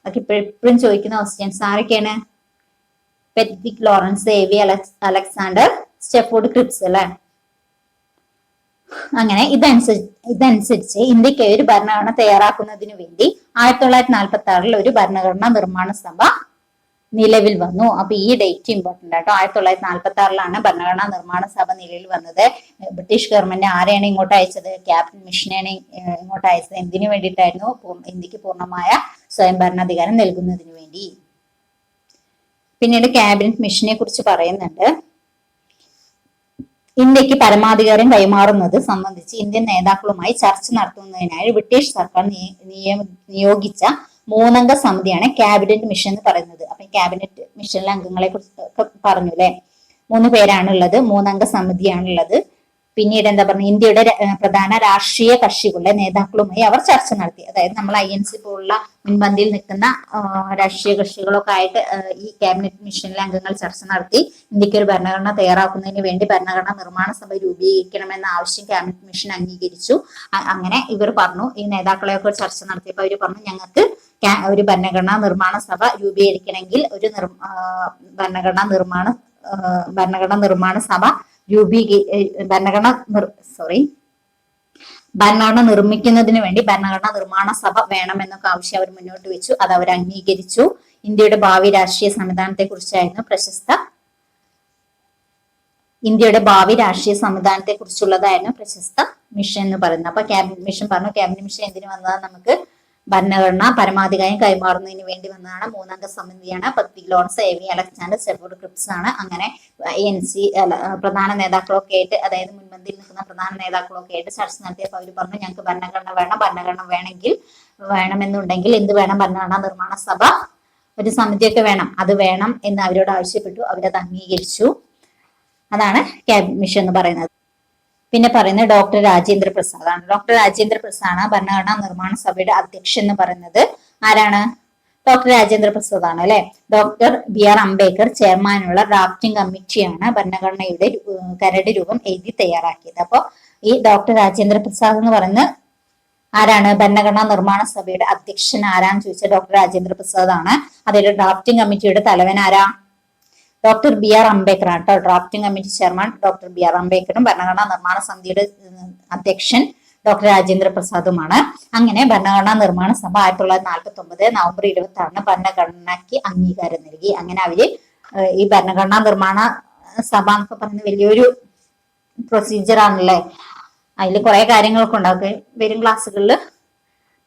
അതൊക്കെ ഇപ്പോഴും ചോദിക്കുന്ന ക്വസ്റ്റ്യൻസ് ആരൊക്കെയാണ്? Pethick Lawrence, AV Alexander, Stafford Cripps അല്ലെ? അങ്ങനെ ഇതനുസരിച്ച് ഇന്ത്യക്ക് ഒരു ഭരണഘടന തയ്യാറാക്കുന്നതിന് വേണ്ടി 1946 ഒരു ഭരണഘടനാ നിർമ്മാണ സഭ നിലവിൽ വന്നു. അപ്പൊ ഈ ഡേറ്റ് ഇമ്പോർട്ടന്റ് ആട്ടോ. 1946 ഭരണഘടനാ നിർമ്മാണ സഭ നിലവിൽ വന്നത്. ബ്രിട്ടീഷ് ഗവൺമെന്റ് ആരെയാണ് ഇങ്ങോട്ട് അയച്ചത്? ക്യാബിനറ്റ് മിഷനെയാണ് ഇങ്ങോട്ട് അയച്ചത്. എന്തിനു വേണ്ടിയിട്ടായിരുന്നു? ഇന്ത്യക്ക് പൂർണ്ണമായ സ്വയംഭരണാധികാരം നൽകുന്നതിന് വേണ്ടി. പിന്നീട് ക്യാബിനറ്റ് മിഷനെ കുറിച്ച് പറയുന്നുണ്ട്. ഇന്ത്യക്ക് പരമാധികാരം കൈമാറുന്നത് സംബന്ധിച്ച് ഇന്ത്യൻ നേതാക്കളുമായി ചർച്ച നടത്തുന്നതിനായി ബ്രിട്ടീഷ് സർക്കാർ നിയോഗിച്ച 3 അംഗ സമിതിയാണ് ക്യാബിനറ്റ് മിഷൻ എന്ന് പറയുന്നത്. അപ്പൊ ക്യാബിനറ്റ് മിഷനിലെ അംഗങ്ങളെ കുറിച്ച് പറഞ്ഞു അല്ലെ. 3 പേരാണുള്ളത്, 3 അംഗ സമിതിയാണുള്ളത്. പിന്നീട് എന്താ പറയുക, ഇന്ത്യയുടെ പ്രധാന രാഷ്ട്രീയ കക്ഷികളുടെ നേതാക്കളുമായി അവർ ചർച്ച നടത്തി. അതായത് നമ്മൾ INC പോലുള്ള മുൻപന്തിയിൽ നിൽക്കുന്ന രാഷ്ട്രീയ കക്ഷികളൊക്കെ ആയിട്ട് ഈ ക്യാബിനറ്റ് മിഷനിലെ അംഗങ്ങൾ ചർച്ച നടത്തി. ഇന്ത്യക്ക് ഒരു ഭരണഘടന തയ്യാറാക്കുന്നതിന് വേണ്ടി ഭരണഘടനാ നിർമ്മാണ സഭ രൂപീകരിക്കണമെന്ന ആവശ്യം ക്യാബിനറ്റ് മിഷൻ അംഗീകരിച്ചു. അങ്ങനെ ഇവർ പറഞ്ഞു, ഈ നേതാക്കളെയൊക്കെ ചർച്ച നടത്തിയപ്പോൾ അവർ പറഞ്ഞു, ഞങ്ങൾക്ക് ഒരു ഭരണഘടനാ നിർമ്മാണ സഭ രൂപീകരിക്കണമെങ്കിൽ ഒരു ഭരണഘടനാ നിർമ്മാണ സഭ ഭരണഘടന നിർമ്മിക്കുന്നതിന് വേണ്ടി ഭരണഘടനാ നിർമ്മാണ സഭ വേണമെന്നൊക്കെ ആവശ്യം അവർ മുന്നോട്ട് വെച്ചു. അത് അവർ അംഗീകരിച്ചു. ഇന്ത്യയുടെ ഭാവി രാഷ്ട്രീയ സംവിധാനത്തെ കുറിച്ചായിരുന്നു പ്രശസ്ത മിഷൻ എന്ന് പറയുന്നത്. അപ്പൊ ക്യാബിനറ്റ് മിഷൻ പറഞ്ഞു, ക്യാബിനറ്റ് മിഷൻ എന്തിനു വന്നതാണ്, നമുക്ക് ഭരണഘടന പരമാധികാരം കൈമാറുന്നതിന് വേണ്ടി വന്നതാണ്. 3 അംഗ സമിതിയാണ്. ലോറൻസ് എ.വി. അലക്സാണ്ടർ, സ്റ്റെഫോർഡ് ക്രിപ്സ് ആണ്. അങ്ങനെ ANC പ്രധാന നേതാക്കളൊക്കെ ആയിട്ട്, അതായത് മുൻപന്തിയിൽ നിൽക്കുന്ന പ്രധാന നേതാക്കളൊക്കെ ആയിട്ട് ചർച്ച നടത്തിയപ്പോൾ അവർ പറഞ്ഞു, ഞങ്ങൾക്ക് ഭരണഘടന വേണം, ഭരണഘടന വേണമെന്നുണ്ടെങ്കിൽ എന്ത് വേണം, ഭരണഘടനാ നിർമ്മാണ സഭ ഒരു സമിതിയൊക്കെ വേണം, അത് വേണം എന്ന് അവരോട് ആവശ്യപ്പെട്ടു. അവരത് അംഗീകരിച്ചു. അതാണ് ക്യാബിനറ്റ് മിഷൻ എന്ന് പറയുന്നത്. പിന്നെ പറയുന്നത് ഡോക്ടർ രാജേന്ദ്ര പ്രസാദ് ആണ്. ഡോക്ടർ രാജേന്ദ്ര പ്രസാദ് ഭരണഘടനാ നിർമ്മാണ സഭയുടെ അധ്യക്ഷൻ എന്ന് പറയുന്നത് ആരാണ്? ഡോക്ടർ രാജേന്ദ്ര പ്രസാദ് ആണ് അല്ലെ. ഡോക്ടർ BR അംബേദ്കർ ചെയർമാനുള്ള ഡ്രാഫ്റ്റിംഗ് കമ്മിറ്റിയാണ് ഭരണഘടനയുടെ കരട് രൂപം എഴുതി തയ്യാറാക്കിയത്. അപ്പൊ ഈ ഡോക്ടർ രാജേന്ദ്ര പ്രസാദ് എന്ന് പറയുന്ന ആരാണ്? ഭരണഘടനാ നിർമ്മാണ സഭയുടെ അധ്യക്ഷൻ ആരാന്ന് ചോദിച്ചാൽ ഡോക്ടർ രാജേന്ദ്ര പ്രസാദ് ആണ്. അതിന്റെ ഡ്രാഫ്റ്റിംഗ് കമ്മിറ്റിയുടെ തലവൻ ആരാ? ഡോക്ടർ BR അംബേദ്കർ ആണ് കേട്ടോ. Drafting committee chairman doctor BR അംബേദ്കറും ഭരണഘടനാ നിർമ്മാണ സമിതിയുടെ അധ്യക്ഷൻ ഡോക്ടർ രാജേന്ദ്ര പ്രസാദുമാണ്. അങ്ങനെ ഭരണഘടനാ നിർമ്മാണ സഭ 1949 നവംബർ 26 ഭരണഘടനയ്ക്ക് അംഗീകാരം നൽകി. അങ്ങനെ അവര് ഈ ഭരണഘടനാ നിർമ്മാണ സഭ എന്നൊക്കെ പറയുന്നത് വലിയൊരു പ്രൊസീജിയർ ആണല്ലേ. അതിൽ കുറെ കാര്യങ്ങളൊക്കെ ഉണ്ടാവും, വരും ക്ലാസ്സുകളിൽ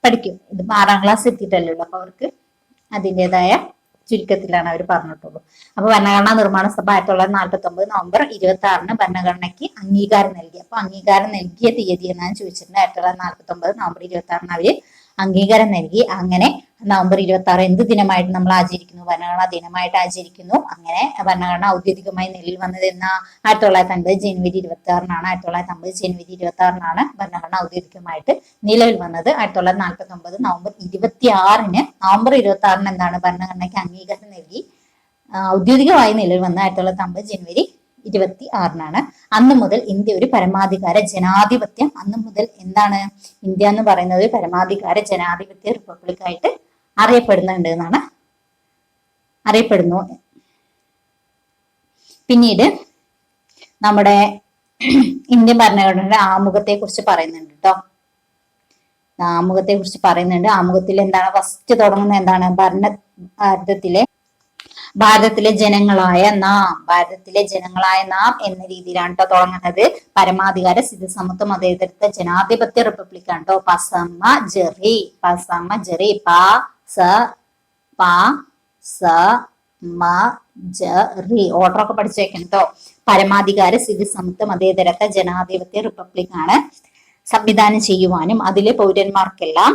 പഠിക്കും. ഇത് 6ാം ക്ലാസ് എത്തിയിട്ടല്ലേ ഉള്ളൂ. അപ്പൊ അവർക്ക് അതിൻ്റെതായ ചുരുക്കത്തിലാണ് അവർ പറഞ്ഞിട്ടുള്ളൂ. അപ്പൊ ഭരണഘടനാ നിർമ്മാണ സഭ 1949 നവംബർ 26 ഭരണഘടനയ്ക്ക് അംഗീകാരം നൽകി. അപ്പൊ അംഗീകാരം നൽകിയ തീയതി എന്നാണ് ചോദിച്ചിട്ടുണ്ട്. 1949 നവംബർ 26 അവര് അംഗീകാരം നൽകി. അങ്ങനെ നവംബർ 26 എന്ത് ദിനമായിട്ട് നമ്മൾ ആചരിക്കുന്നു? ഭരണഘടനാ ദിനമായിട്ട് ആചരിക്കുന്നു. അങ്ങനെ ഭരണഘടന ഔദ്യോഗികമായി നിലവിൽ വന്നത് എന്നാ 1950 ജനുവരി 26 1950 ജനുവരി 26 ഭരണഘടന ഔദ്യോഗികമായിട്ട് നിലവിൽ വന്നത്. 1949 നവംബർ 26 നവംബർ 26 എന്താണ് ഭരണഘടനയ്ക്ക് അംഗീകാരം നൽകി ഔദ്യോഗികമായി നിലവിൽ വന്ന 1950 ജനുവരി 26 അന്ന് മുതൽ ഇന്ത്യ ഒരു പരമാധികാര ജനാധിപത്യം, അന്ന് മുതൽ എന്താണ് ഇന്ത്യ എന്ന് പറയുന്നത് ഒരു പരമാധികാര ജനാധിപത്യ റിപ്പബ്ലിക് ആയിട്ട് അറിയപ്പെടുന്നുണ്ട് എന്നാണ് അറിയപ്പെടുന്നു. പിന്നീട് നമ്മുടെ ഇന്ത്യൻ ഭരണഘടനയുടെ ആമുഖത്തെ കുറിച്ച് പറയുന്നുണ്ട് കേട്ടോ. ആമുഖത്തെ കുറിച്ച് പറയുന്നുണ്ട്. ആമുഖത്തിൽ എന്താണ് ഫസ്റ്റ് തുടങ്ങുന്നത്? എന്താണ്? ഭാരതത്തിലെ ജനങ്ങളായ നാം എന്ന രീതിയിലാണ് കേട്ടോ തുടങ്ങുന്നത്. പരമാധികാര സ്ഥിതി സമത്വ മതേതരത്വ ജനാധിപത്യ റിപ്പബ്ലിക് ആണ് കേട്ടോ. പസമ ജെറി ഓർഡർ ഒക്കെ പഠിച്ചു വെക്കണം കേട്ടോ. പരമാധികാര സ്ഥിതി സമത്വ മതേതരത്വ ജനാധിപത്യ റിപ്പബ്ലിക് ആണ്. സംവിധാനം ചെയ്യുവാനും അതിലെ പൗരന്മാർക്കെല്ലാം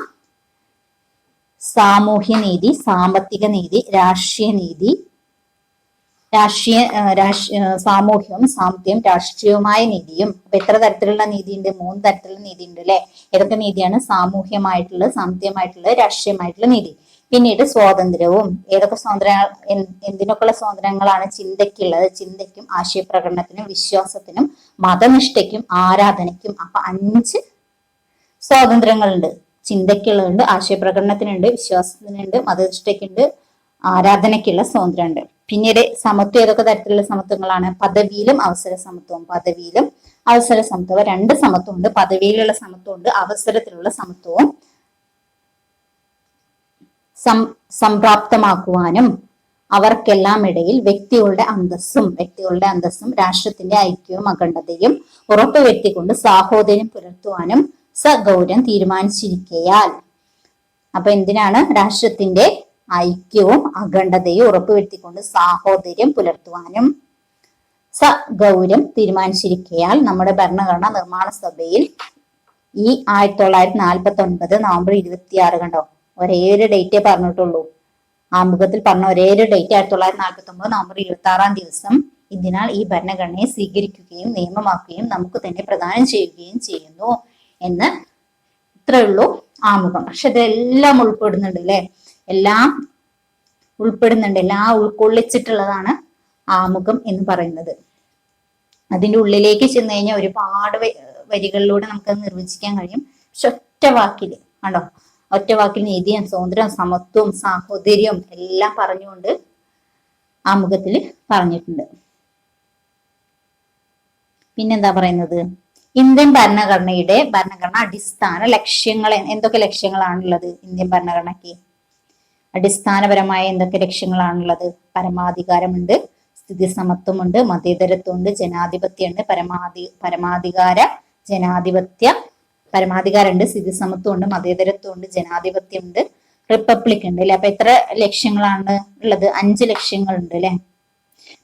സാമൂഹ്യ നീതി, സാമ്പത്തിക നീതി, രാഷ്ട്രീയ നീതി, സാമൂഹ്യവും സാമ്പത്തികവും രാഷ്ട്രീയവുമായ നീതിയും. അപ്പൊ എത്ര തരത്തിലുള്ള നീതിയുണ്ട്? 3 തരത്തിലുള്ള നീതി ഉണ്ട് അല്ലെ. ഏതൊക്കെ നീതിയാണ്? സാമൂഹ്യമായിട്ടുള്ളത്, സാമ്പത്തികമായിട്ടുള്ളത്, രാഷ്ട്രീയമായിട്ടുള്ള നീതി. പിന്നീട് സ്വാതന്ത്ര്യവും. ഏതൊക്കെ സ്വാതന്ത്ര്യങ്ങൾ? എന്തിനൊക്കെയുള്ള സ്വാതന്ത്ര്യങ്ങളാണ് ചിന്തയ്ക്കുള്ളത്? ചിന്തയ്ക്കും ആശയപ്രകടനത്തിനും വിശ്വാസത്തിനും മതനിഷ്ഠയ്ക്കും ആരാധനയ്ക്കും. അപ്പൊ 5 സ്വാതന്ത്ര്യങ്ങളുണ്ട്. ചിന്തയ്ക്കുള്ളതുണ്ട്, ആശയപ്രകടനത്തിനുണ്ട്, വിശ്വാസത്തിനുണ്ട്, മതനിഷ്ഠയ്ക്കുണ്ട്, ആരാധനയ്ക്കുള്ള സ്വാതന്ത്ര്യമുണ്ട്. പിന്നീട് സമത്വം. ഏതൊക്കെ തരത്തിലുള്ള സമത്വങ്ങളാണ്? പദവിയിലും അവസര സമത്വവും. 2 സമത്വമുണ്ട്. പദവിയിലുള്ള സമത്വമുണ്ട്, അവസരത്തിലുള്ള സമത്വവും. സംപ്രാപ്തമാക്കുവാനും അവർക്കെല്ലാം ഇടയിൽ വ്യക്തികളുടെ അന്തസ്സും രാഷ്ട്രത്തിന്റെ ഐക്യവും അഖണ്ഡതയും ഉറപ്പുവരുത്തിക്കൊണ്ട് സാഹോദര്യം പുലർത്തുവാനും സഗൗരവം തീരുമാനിച്ചിരിക്കയാൽ. അപ്പൊ എന്തിനാണ്? രാഷ്ട്രത്തിന്റെ ഐക്യവും അഖണ്ഡതയും ഉറപ്പുവരുത്തിക്കൊണ്ട് സാഹോദര്യം പുലർത്തുവാനും ഗൗരം തീരുമാനിച്ചിരിക്കയാൽ നമ്മുടെ ഭരണഘടനാ നിർമ്മാണ സഭയിൽ ഈ 1949 നവംബർ 26 കണ്ടോ, ഒരേ ഒരു ഡേറ്റേ പറഞ്ഞിട്ടുള്ളൂ. ആമുഖത്തിൽ പറഞ്ഞ ഒരേ ഒരു ഡേറ്റ് 1949 നവംബർ 26 ദിവസം ഇതിനാൽ ഈ ഭരണഘടനയെ സ്വീകരിക്കുകയും നിയമമാക്കുകയും നമുക്ക് തന്നെ പ്രദാനം ചെയ്യുകയും ചെയ്യുന്നു എന്ന് ഇത്രയുള്ളൂ ആമുഖം. പക്ഷെ ഇതെല്ലാം ഉൾപ്പെടുന്നുണ്ട് അല്ലെ, എല്ലാം ഉൾപ്പെടുന്നുണ്ട്, എല്ലാം ഉൾക്കൊള്ളിച്ചിട്ടുള്ളതാണ് ആമുഖം എന്ന് പറയുന്നത്. അതിന്റെ ഉള്ളിലേക്ക് ചെന്ന് കഴിഞ്ഞാൽ ഒരുപാട് വരികളിലൂടെ നമുക്കത് നിർവചിക്കാൻ കഴിയും. പക്ഷെ ഒറ്റ വാക്കിൽ കണ്ടോ, ഒറ്റ വാക്കിൽ നീതിയും സ്വാതന്ത്ര്യവും സമത്വവും സാഹോദര്യവും എല്ലാം പറഞ്ഞുകൊണ്ട് ആമുഖത്തിൽ പറഞ്ഞിട്ടുണ്ട്. പിന്നെന്താ പറയുന്നത്, ഇന്ത്യൻ ഭരണഘടന അടിസ്ഥാന ലക്ഷ്യങ്ങൾ, എന്തൊക്കെ ലക്ഷ്യങ്ങളാണുള്ളത് ഇന്ത്യൻ ഭരണഘടനയ്ക്ക്? അടിസ്ഥാനപരമായ എന്തൊക്കെ ലക്ഷ്യങ്ങളാണുള്ളത്? പരമാധികാരമുണ്ട്, സ്ഥിതി സമത്വമുണ്ട്, മതേതരത്വമുണ്ട്, ജനാധിപത്യമുണ്ട്, പരമാധികാരമുണ്ട്, സ്ഥിതി സമത്വമുണ്ട്, മതേതരത്വമുണ്ട്, ജനാധിപത്യമുണ്ട്, റിപ്പബ്ലിക് ഉണ്ട് അല്ലെ. അപ്പൊ എത്ര ലക്ഷ്യങ്ങളാണ് ഉള്ളത്? 5 ലക്ഷ്യങ്ങളുണ്ട് അല്ലെ.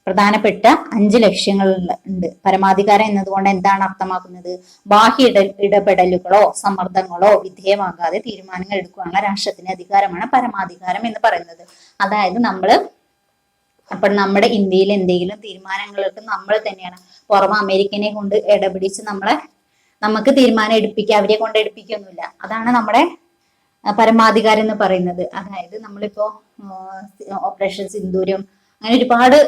പ്രധാനപ്പെട്ട 5 ലക്ഷ്യങ്ങൾ ഉണ്ട്. പരമാധികാരം എന്നതുകൊണ്ട് എന്താണ് അർത്ഥമാക്കുന്നത്? ബാഹ്യ ഇടപെടലുകളോ സമ്മർദ്ദങ്ങളോ വിധേയമാകാതെ തീരുമാനങ്ങൾ എടുക്കാനുള്ള രാഷ്ട്രത്തിന്റെ അധികാരമാണ് പരമാധികാരം എന്ന് പറയുന്നത്. അതായത് അപ്പോൾ നമ്മുടെ ഇന്ത്യയിൽ എന്തെങ്കിലും തീരുമാനങ്ങൾക്ക് നമ്മൾ തന്നെയാണ്, പുറമെ അമേരിക്കനെ കൊണ്ട് ഇടപിടിച്ച് നമുക്ക് തീരുമാനം എടുപ്പിക്കുക, അവരെ കൊണ്ട് എടുപ്പിക്കൊന്നുമില്ല. അതാണ് നമ്മുടെ പരമാധികാരം എന്ന് പറയുന്നത്. അതായത് നമ്മളിപ്പോ ഓപ്പറേഷൻ സിന്ദൂരം അങ്ങനെ ഒരുപാട്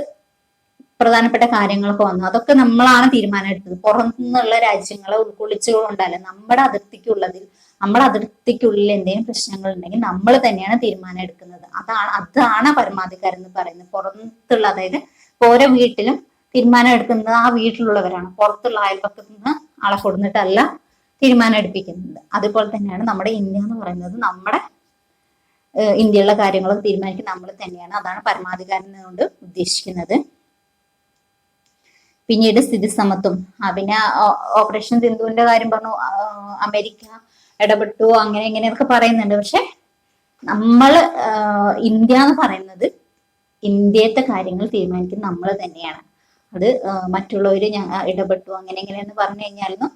പ്രധാനപ്പെട്ട കാര്യങ്ങളൊക്കെ വന്നു, അതൊക്കെ നമ്മളാണ് തീരുമാനം എടുത്തത്. പുറത്തുനിന്നുള്ള രാജ്യങ്ങളെ ഉൾക്കൊള്ളിച്ചുകൊണ്ടല്ല, നമ്മുടെ അതിർത്തിക്കുള്ളിൽ എന്തെങ്കിലും പ്രശ്നങ്ങൾ ഉണ്ടെങ്കിൽ നമ്മൾ തന്നെയാണ് തീരുമാനം എടുക്കുന്നത്. അതാണ് പരമാധികാരം എന്ന് പറയുന്നത്. പുറത്തുള്ള, അതായത് ഓരോ വീട്ടിലും തീരുമാനം എടുക്കുന്നത് ആ വീട്ടിലുള്ളവരാണ്, പുറത്തുള്ള അയൽപക്കത്ത് നിന്ന് ആളെ കൊടുത്തിട്ടല്ല തീരുമാനം എടുപ്പിക്കുന്നത്. അതുപോലെ തന്നെയാണ് നമ്മുടെ ഇന്ത്യ എന്ന് പറയുന്നത്. നമ്മുടെ ഇന്ത്യയിലുള്ള കാര്യങ്ങളൊക്കെ തീരുമാനിക്കുന്നത് നമ്മൾ തന്നെയാണ്. അതാണ് പരമാധികാരം കൊണ്ട് ഉദ്ദേശിക്കുന്നത്. പിന്നീട് സ്ഥിതി സമത്വം. പിന്നെ ഓപ്പറേഷൻ സിന്ധുവിന്റെ കാര്യം പറഞ്ഞു, അമേരിക്ക ഇടപെട്ടു, അങ്ങനെ ഇങ്ങനെയൊക്കെ പറയുന്നുണ്ട്. പക്ഷെ ഇന്ത്യ എന്ന് പറയുന്നത് ഇന്ത്യത്തെ കാര്യങ്ങൾ തീരുമാനിക്കുന്നത് നമ്മൾ തന്നെയാണ്. അത് മറ്റുള്ളവര് ഇടപെട്ടു അങ്ങനെ എങ്ങനെയെന്ന് പറഞ്ഞു കഴിഞ്ഞാലും,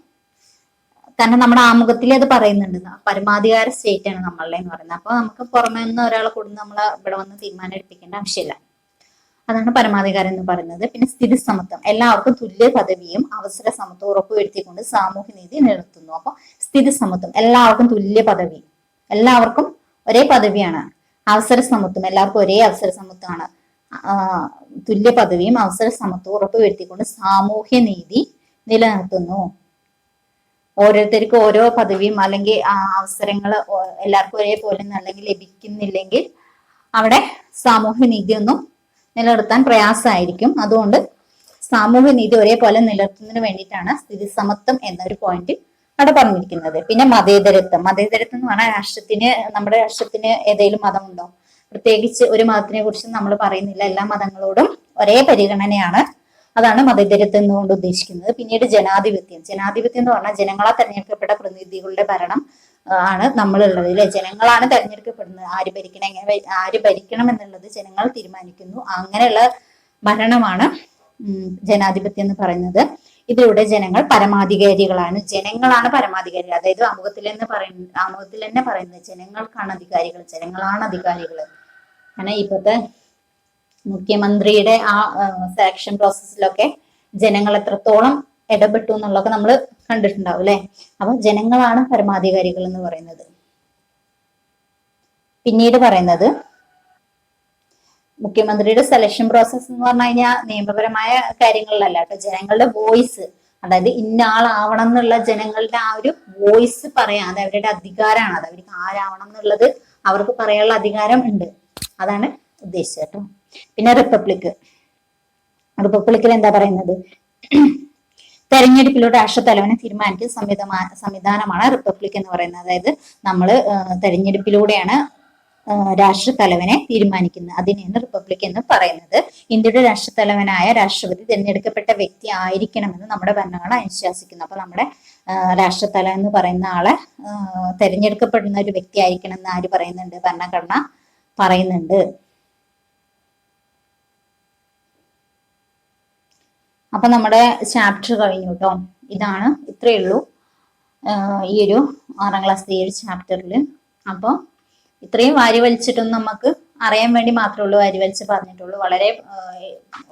കാരണം നമ്മുടെ ആമുഖത്തിൽ അത് പറയുന്നുണ്ട്, പരമാധികാര സ്റ്റേറ്റ് ആണ് നമ്മളെ എന്ന് പറയുന്നത്. അപ്പൊ നമുക്ക് പുറമെ നിന്ന് ഒരാളെ കൊടുത്ത് നമ്മളെ ഇവിടെ വന്ന് തീരുമാനം എടുപ്പിക്കേണ്ട ആവശ്യമില്ല. അതാണ് പരമാധികാരം എന്ന് പറയുന്നത്. പിന്നെ സ്ഥിതി സമത്വം, എല്ലാവർക്കും തുല്യ പദവിയും അവസര സമത്വം ഉറപ്പുവരുത്തിക്കൊണ്ട് സാമൂഹ്യ നീതി നിലനിർത്തുന്നു. അപ്പൊ സ്ഥിതി സമത്വം, എല്ലാവർക്കും തുല്യ പദവി, എല്ലാവർക്കും ഒരേ പദവിയാണ്. അവസര സമത്വം, എല്ലാവർക്കും ഒരേ അവസര സമത്വമാണ്. തുല്യ പദവിയും അവസര സമത്വം ഉറപ്പുവരുത്തിക്കൊണ്ട് സാമൂഹ്യ നീതി നിലനിർത്തുന്നു. ഓരോരുത്തർക്കും ഓരോ പദവിയും അല്ലെങ്കിൽ അവസരങ്ങൾ എല്ലാവർക്കും ഒരേപോലെ അല്ലെങ്കിൽ ലഭിക്കുന്നില്ലെങ്കിൽ അവിടെ സാമൂഹ്യ നീതി ഒന്നും നിലനിർത്താൻ പ്രയാസമായിരിക്കും. അതുകൊണ്ട് സാമൂഹ്യ നീതി ഒരേപോലെ നിലനിർത്തുന്നതിന് വേണ്ടിയിട്ടാണ് സ്ഥിതി സമത്വം എന്നൊരു പോയിന്റ് അവിടെ പറഞ്ഞിരിക്കുന്നത്. പിന്നെ മതേതരത്വം എന്ന് പറഞ്ഞാൽ നമ്മുടെ രാഷ്ട്രത്തിന് ഏതെങ്കിലും മതമുണ്ടോ? പ്രത്യേകിച്ച് ഒരു മതത്തിനെ കുറിച്ച് നമ്മൾ പറയുന്നില്ല, എല്ലാ മതങ്ങളോടും ഒരേ പരിഗണനയാണ്. അതാണ് മതേതരത്വം എന്നുകൊണ്ട് ഉദ്ദേശിക്കുന്നത്. പിന്നീട് ജനാധിപത്യം എന്ന് പറഞ്ഞാൽ ജനങ്ങളാൽ തെരഞ്ഞെടുക്കപ്പെട്ട പ്രതിനിധികളുടെ ഭരണം ആണ് നമ്മളുള്ളത് അല്ലെ. ജനങ്ങളാണ് തെരഞ്ഞെടുക്കപ്പെടുന്നത്. ആര് ഭരിക്കണം എന്നുള്ളത് ജനങ്ങൾ തീരുമാനിക്കുന്നു. അങ്ങനെയുള്ള ഭരണമാണ് ജനാധിപത്യം എന്ന് പറയുന്നത്. ഇതിലൂടെ ജനങ്ങളാണ് പരമാധികാരികൾ. അതായത് ആമുഖത്തിൽ തന്നെ പറയുന്നത് ജനങ്ങൾക്കാണ് അധികാരികൾ. കാരണം ഇപ്പോഴത്തെ മുഖ്യമന്ത്രിയുടെ സെലക്ഷൻ പ്രോസസ്സിലൊക്കെ ജനങ്ങൾ എത്രത്തോളം ഇടപെട്ടു എന്നുള്ളതൊക്കെ നമ്മൾ കണ്ടിട്ടുണ്ടാവും അല്ലെ. അപ്പൊ ജനങ്ങളാണ് പരമാധികാരികൾ എന്ന് പറയുന്നത്. പിന്നീട് പറയുന്നത് മുഖ്യമന്ത്രിയുടെ സെലക്ഷൻ പ്രോസസ് എന്ന് പറഞ്ഞു കഴിഞ്ഞാൽ നിയമപരമായ കാര്യങ്ങളിലല്ല കേട്ടോ, ജനങ്ങളുടെ വോയിസ്, അതായത് ഇന്ന ആളാവണം എന്നുള്ള ജനങ്ങളുടെ ആ ഒരു വോയിസ് പറയാം, അത് അവരുടെ അധികാരമാണ്. അത് അവർക്ക് ആരാവണം എന്നുള്ളത് അവർക്ക് പറയാനുള്ള അധികാരം ഉണ്ട്. അതാണ് ഉദ്ദേശിച്ചത് കേട്ടോ. പിന്നെ റിപ്പബ്ലിക്കിൽ എന്താ പറയുന്നത്? തെരഞ്ഞെടുപ്പിലൂടെ രാഷ്ട്രത്തലവനെ തീരുമാനിക്കുന്ന സംവിധാനമാണ് റിപ്പബ്ലിക് എന്ന് പറയുന്നത്. അതായത് നമ്മള് തെരഞ്ഞെടുപ്പിലൂടെയാണ് രാഷ്ട്രത്തലവനെ തീരുമാനിക്കുന്നത്. അതിനെയാണ് റിപ്പബ്ലിക് എന്ന് പറയുന്നത്. ഇന്ത്യയുടെ രാഷ്ട്രത്തലവനായ രാഷ്ട്രപതി തിരഞ്ഞെടുക്കപ്പെട്ട വ്യക്തി ആയിരിക്കണമെന്ന് നമ്മുടെ ഭരണഘടന അനുശാസിക്കുന്നു. അപ്പൊ നമ്മുടെ രാഷ്ട്രത്തലവൻ എന്ന് പറയുന്ന ആളെ തെരഞ്ഞെടുക്കപ്പെടുന്ന ഒരു വ്യക്തി ആയിരിക്കണം എന്ന് ആര് പറയുന്നുണ്ട്? ഭരണഘടന പറയുന്നുണ്ട്. അപ്പൊ നമ്മുടെ ചാപ്റ്റർ കഴിഞ്ഞു കേട്ടോ. ഇതാണ്, ഇത്രയേ ഉള്ളൂ ഈ ഒരു 6ാം ക്ലാസ്സിലെ ഈ ഒരു ചാപ്റ്ററിൽ. അപ്പോൾ ഇത്രയും വാരി വലിച്ചിട്ടൊന്നും നമുക്ക് അറിയാൻ വേണ്ടി മാത്രമേ ഉള്ളൂ വാരി വലിച്ച് പറഞ്ഞിട്ടുള്ളൂ. വളരെ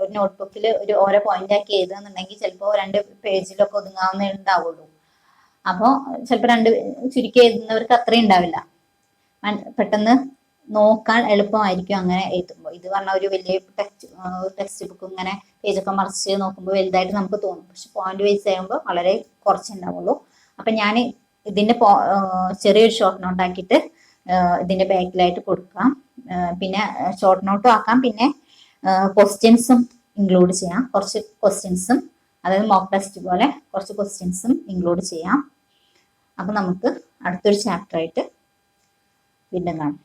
ഒരു നോട്ട്ബുക്കിൽ ഒരു ഓരോ പോയിന്റ് ആക്കി എഴുതുന്നുണ്ടെങ്കിൽ ചിലപ്പോൾ 2 പേജിലൊക്കെ ഒതുങ്ങാവുന്നേ ഉണ്ടാവുള്ളൂ. അപ്പോൾ ചിലപ്പോൾ 2 ചുരുക്കി എഴുതുന്നവർക്ക് അത്രയും ഉണ്ടാവില്ല, പെട്ടെന്ന് നോക്കാൻ എളുപ്പമായിരിക്കും അങ്ങനെ എഴുതുമ്പോൾ. ഇത് പറഞ്ഞാൽ ഒരു വലിയ ടെക്സ്റ്റ് ബുക്ക് ഇങ്ങനെ പേജൊക്കെ മറിച്ച് നോക്കുമ്പോൾ വലുതായിട്ട് നമുക്ക് തോന്നും. പക്ഷെ പോയിന്റ് വൈസ് ചെയ്യുമ്പോൾ വളരെ കുറച്ചുണ്ടാവുള്ളൂ. അപ്പൊ ഞാൻ ഇതിന്റെ ചെറിയൊരു ഷോർട്ട് നോട്ട് ആക്കിയിട്ട് ഇതിന്റെ ബാക്കിലായിട്ട് കൊടുക്കാം. പിന്നെ ഷോർട്ട് നോട്ടും ആക്കാം, പിന്നെ ക്വസ്റ്റ്യൻസും ഇൻക്ലൂഡ് ചെയ്യാം. കുറച്ച് ക്വസ്റ്റ്യൻസും, അതായത് മോക്ക് ടെസ്റ്റ് പോലെ കുറച്ച് ക്വസ്റ്റ്യൻസും ഇൻക്ലൂഡ് ചെയ്യാം. അപ്പൊ നമുക്ക് അടുത്തൊരു ചാപ്റ്റർ ആയിട്ട് വീണ്ടും കാണാം.